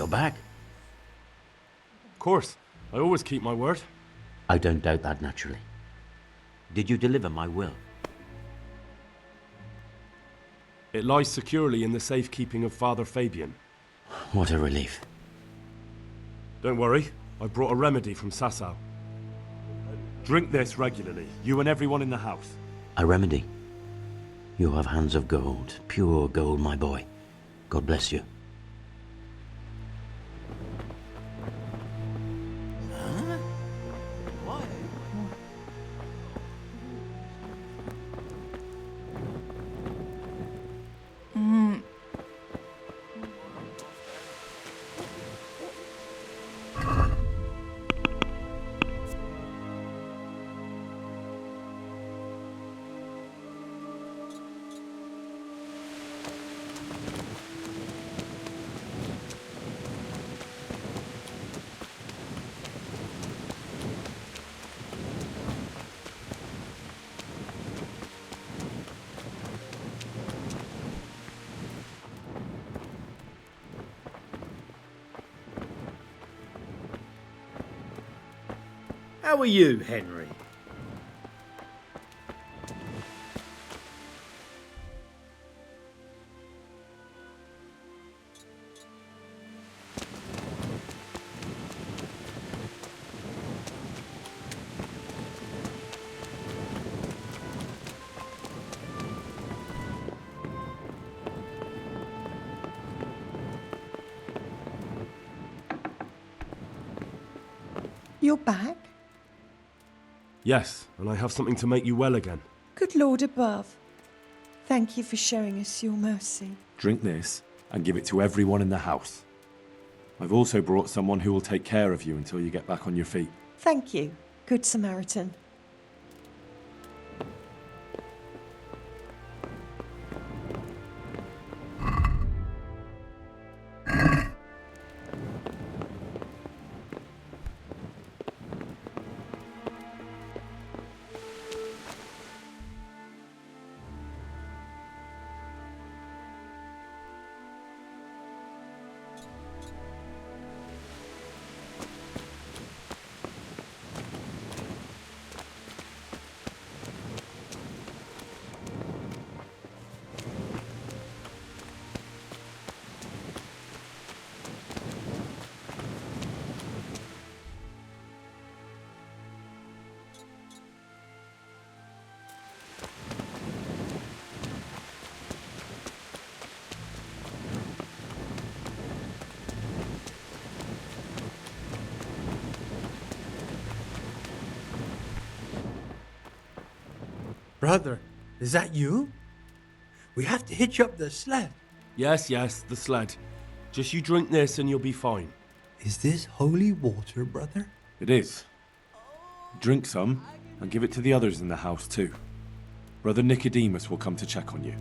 back? Of course. I always keep my word. I don't doubt that, naturally. Did you deliver my will? It lies securely in the safekeeping of Father Fabian. What a relief. Don't worry, I brought a remedy from Sasau. Drink this regularly, you and everyone in the house. A remedy? You have hands of gold, pure gold, my boy. God bless you. How are you, Henry? You're back? Yes, and I have something to make you well again. Good Lord above. Thank you for showing us your mercy. Drink this and give it to everyone in the house. I've also brought someone who will take care of you until you get back on your feet. Thank you, Good Samaritan. Brother, is that you? We have to hitch up the sled. Yes, the sled. Just you drink this and you'll be fine. Is this holy water, brother? It is. Drink some and give it to the others in the house too. Brother Nicodemus will come to check on you.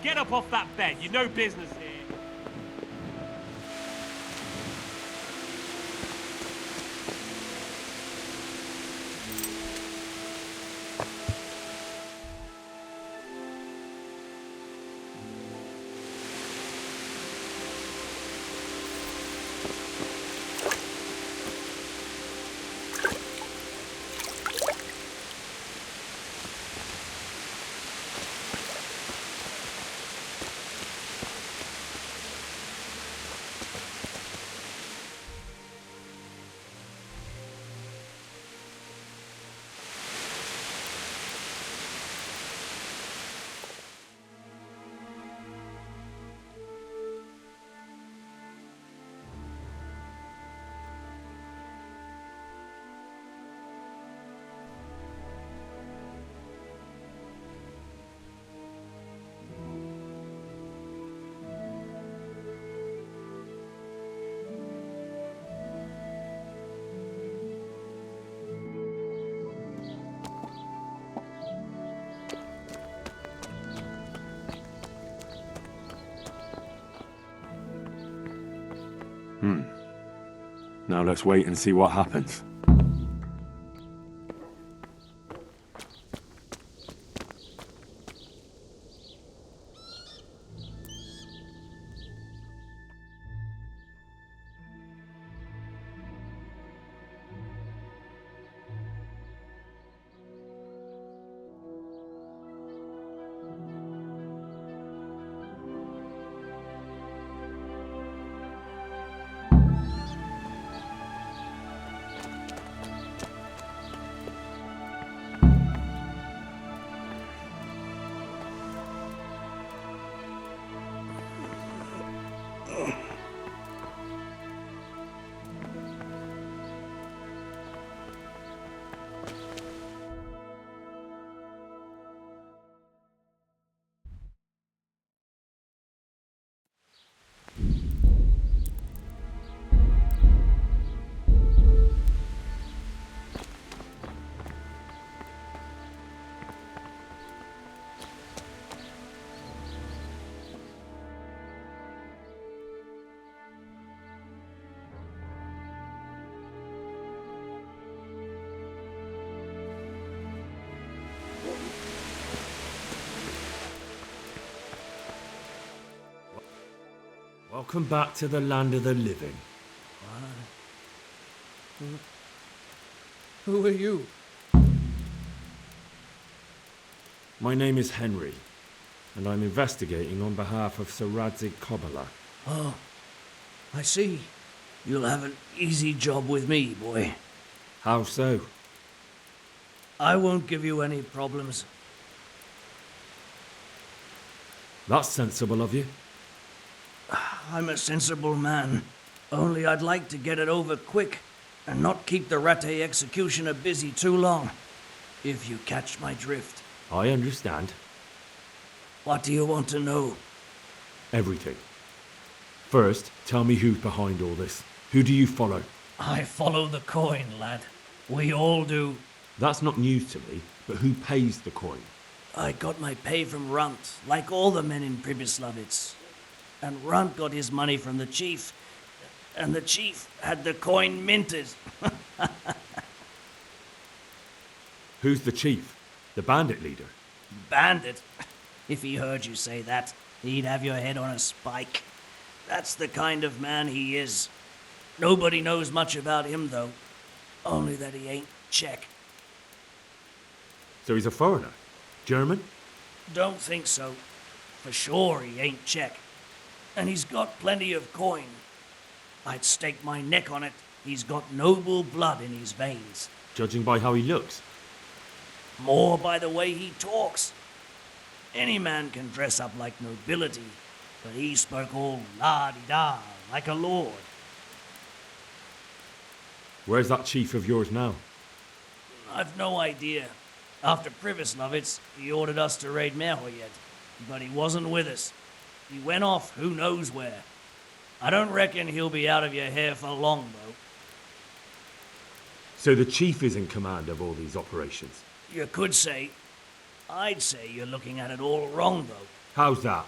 Get up off that bed. You've no business here. Now let's wait and see what happens. Welcome back to the land of the living. Who are you? My name is Henry, and I'm investigating on behalf of Sir Radzig Kobyla. Oh, I see. You'll have an easy job with me, boy. How so? I won't give you any problems. That's sensible of you. I'm a sensible man. Only I'd like to get it over quick and not keep the Rattay executioner busy too long, if you catch my drift. I understand. What do you want to know? Everything. First, tell me who's behind all this. Who do you follow? I follow the coin, lad. We all do. That's not news to me, but who pays the coin? I got my pay from Runt, like all the men in Pribyslavitz. And Runt got his money from the chief, and the chief had the coin minted. Who's the chief? The bandit leader? Bandit? If he heard you say that, he'd have your head on a spike. That's the kind of man he is. Nobody knows much about him, though. Only that he ain't Czech. So he's a foreigner? German? Don't think so. For sure he ain't Czech. And he's got plenty of coin. I'd stake my neck on it. He's got noble blood in his veins. Judging by how he looks? More by the way he talks. Any man can dress up like nobility, but he spoke all la-di-da, like a lord. Where's that chief of yours now? I've no idea. After Pribyslavitz, he ordered us to raid Merhoyed, but he wasn't with us. He went off who knows where. I don't reckon he'll be out of your hair for long, though. So the chief is in command of all these operations? You could say. I'd say you're looking at it all wrong, though. How's that?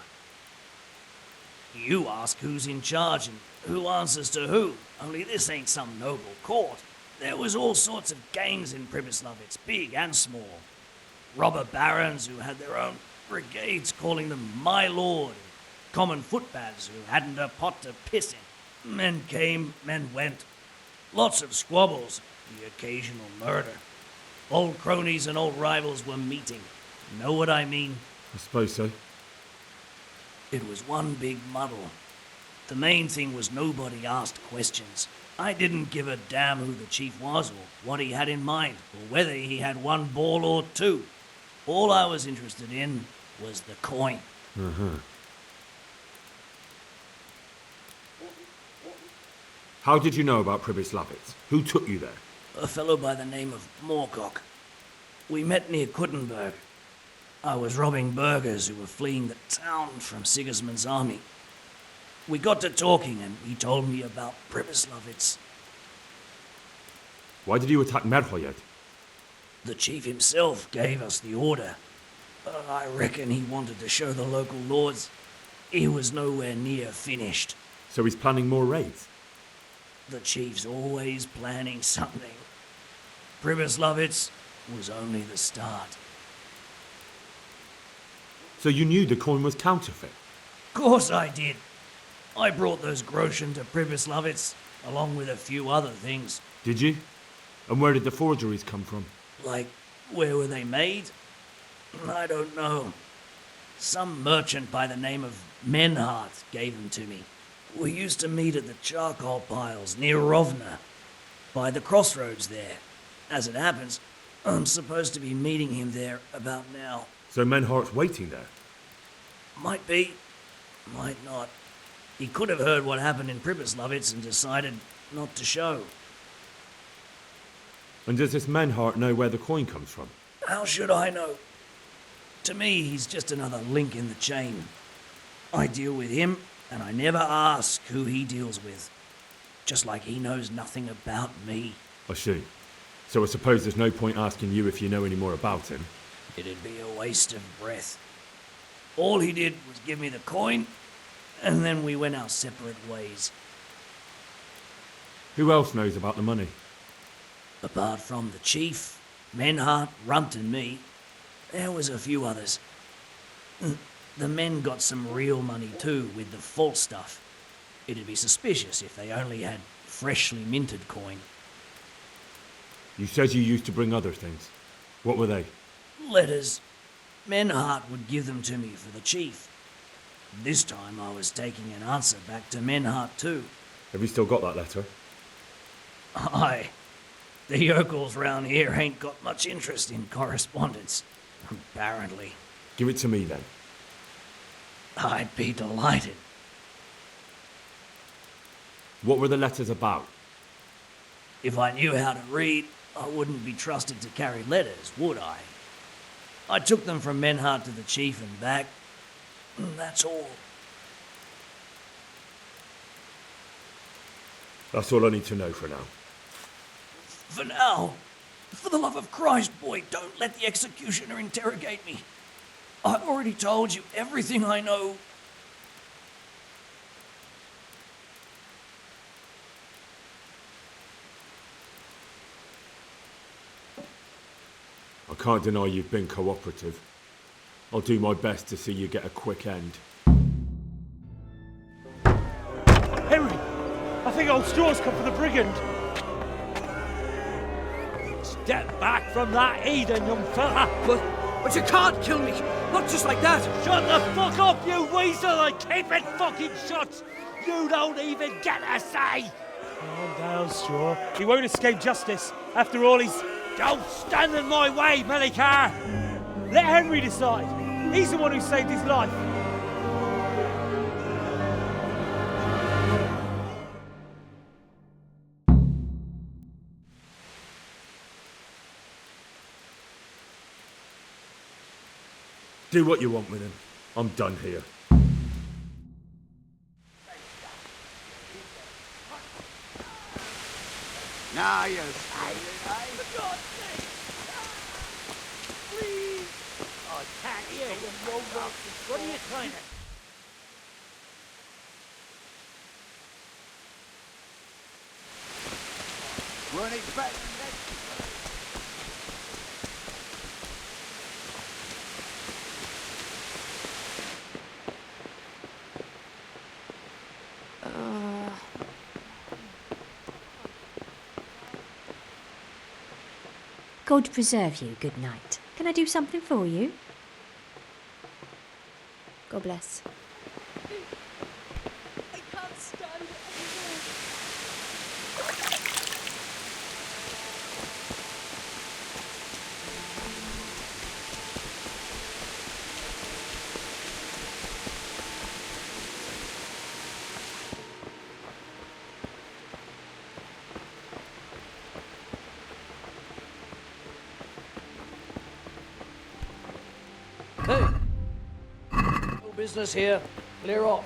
You ask who's in charge and who answers to who. Only this ain't some noble court. There was all sorts of gangs in Pribyslavitz, big and small. Robber barons who had their own brigades calling them my lord. Common footpads who hadn't a pot to piss in. Men came, men went. Lots of squabbles, the occasional murder. Old cronies and old rivals were meeting. Know what I mean? I suppose so. It was one big muddle. The main thing was nobody asked questions. I didn't give a damn who the chief was or what he had in mind, or whether he had one ball or two. All I was interested in was the coin. How did you know about Pribyslavitz? Who took you there? A fellow by the name of Moorcock. We met near Kuttenberg. I was robbing burghers who were fleeing the town from Sigismund's army. We got to talking and he told me about Pribyslavitz. Why did you attack Merhoyed? The chief himself gave us the order. I reckon he wanted to show the local lords he was nowhere near finished. So he's planning more raids? The chief's always planning something. Pribyslavitz was only the start. So you knew the coin was counterfeit? Course I did. I brought those groschen to Pribyslavitz, along with a few other things. Did you? And where did the forgeries come from? Like, where were they made? I don't know. Some merchant by the name of Menhart gave them to me. We used to meet at the charcoal piles near Rovna, by the crossroads there. As it happens, I'm supposed to be meeting him there about now. So Menhart's waiting there? Might be, might not. He could have heard what happened in Pribyslavitz and decided not to show. And does this Menhart know where the coin comes from? How should I know? To me, he's just another link in the chain. I deal with him, and I never ask who he deals with. Just like he knows nothing about me. I see. So I suppose there's no point asking you if you know any more about him. It'd be a waste of breath. All he did was give me the coin, and then we went our separate ways. Who else knows about the money? Apart from the chief, Menhart, Runt and me, there was a few others. The men got some real money too, with the false stuff. It'd be suspicious if they only had freshly minted coin. You said you used to bring other things. What were they? Letters. Menhart would give them to me for the chief. This time I was taking an answer back to Menhart too. Have you still got that letter? Aye. The yokels round here ain't got much interest in correspondence, apparently. Give it to me then. I'd be delighted. What were the letters about? If I knew how to read, I wouldn't be trusted to carry letters, would I? I took them from Menhart to the chief and back. That's all. That's all I need to know for now. For now, for the love of Christ, boy, don't let the executioner interrogate me. I already told you everything I know. I can't deny you've been cooperative. I'll do my best to see you get a quick end. Henry! I think old Straw's come for the brigand. Step back from that Eden, young fella! But you can't kill me! Not just like that! Shut the fuck up, you weasel, and keep it fucking shut! You don't even get a say! Calm down, Straw. He won't escape justice. After all, he's... Don't stand in my way, Melikar! Let Henry decide. He's the one who saved his life. Do what you want with him. I'm done here. Now you're silent, For God's sake! Please! attack you. What are you trying to... Run it back. God preserve you, good night. Can I do something for you? God bless. I can't stand it Hey! No business here. Clear off.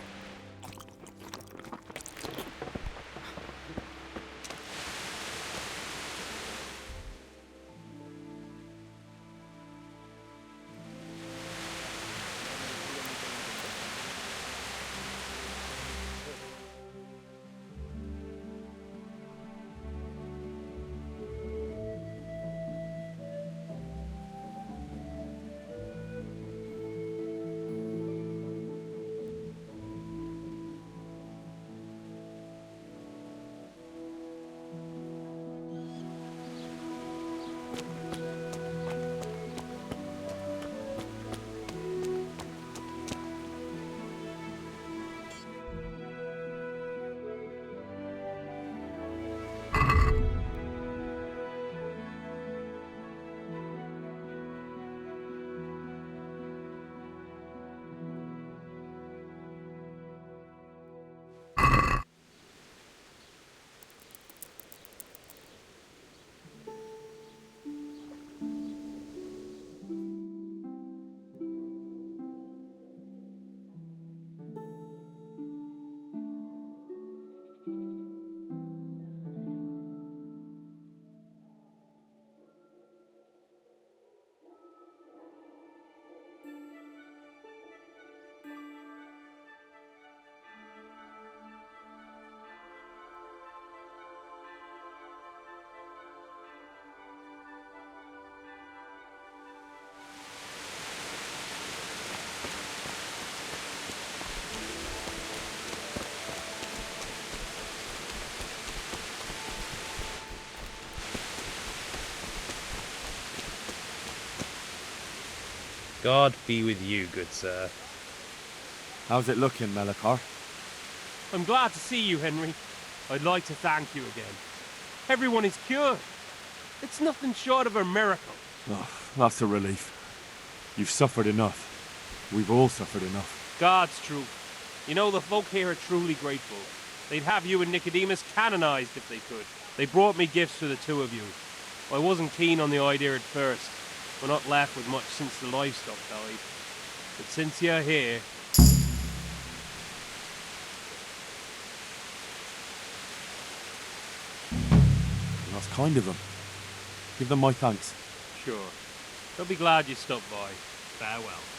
God be with you, good sir. How's it looking, Melikar? I'm glad to see you, Henry. I'd like to thank you again. Everyone is cured. It's nothing short of a miracle. Oh, that's a relief. You've suffered enough. We've all suffered enough. God's truth. You know, the folk here are truly grateful. They'd have you and Nicodemus canonized if they could. They brought me gifts for the two of you. I wasn't keen on the idea at first. We're not left with much since the livestock died. But since you're here... That's kind of them. Give them my thanks. Sure. They'll be glad you stopped by. Farewell.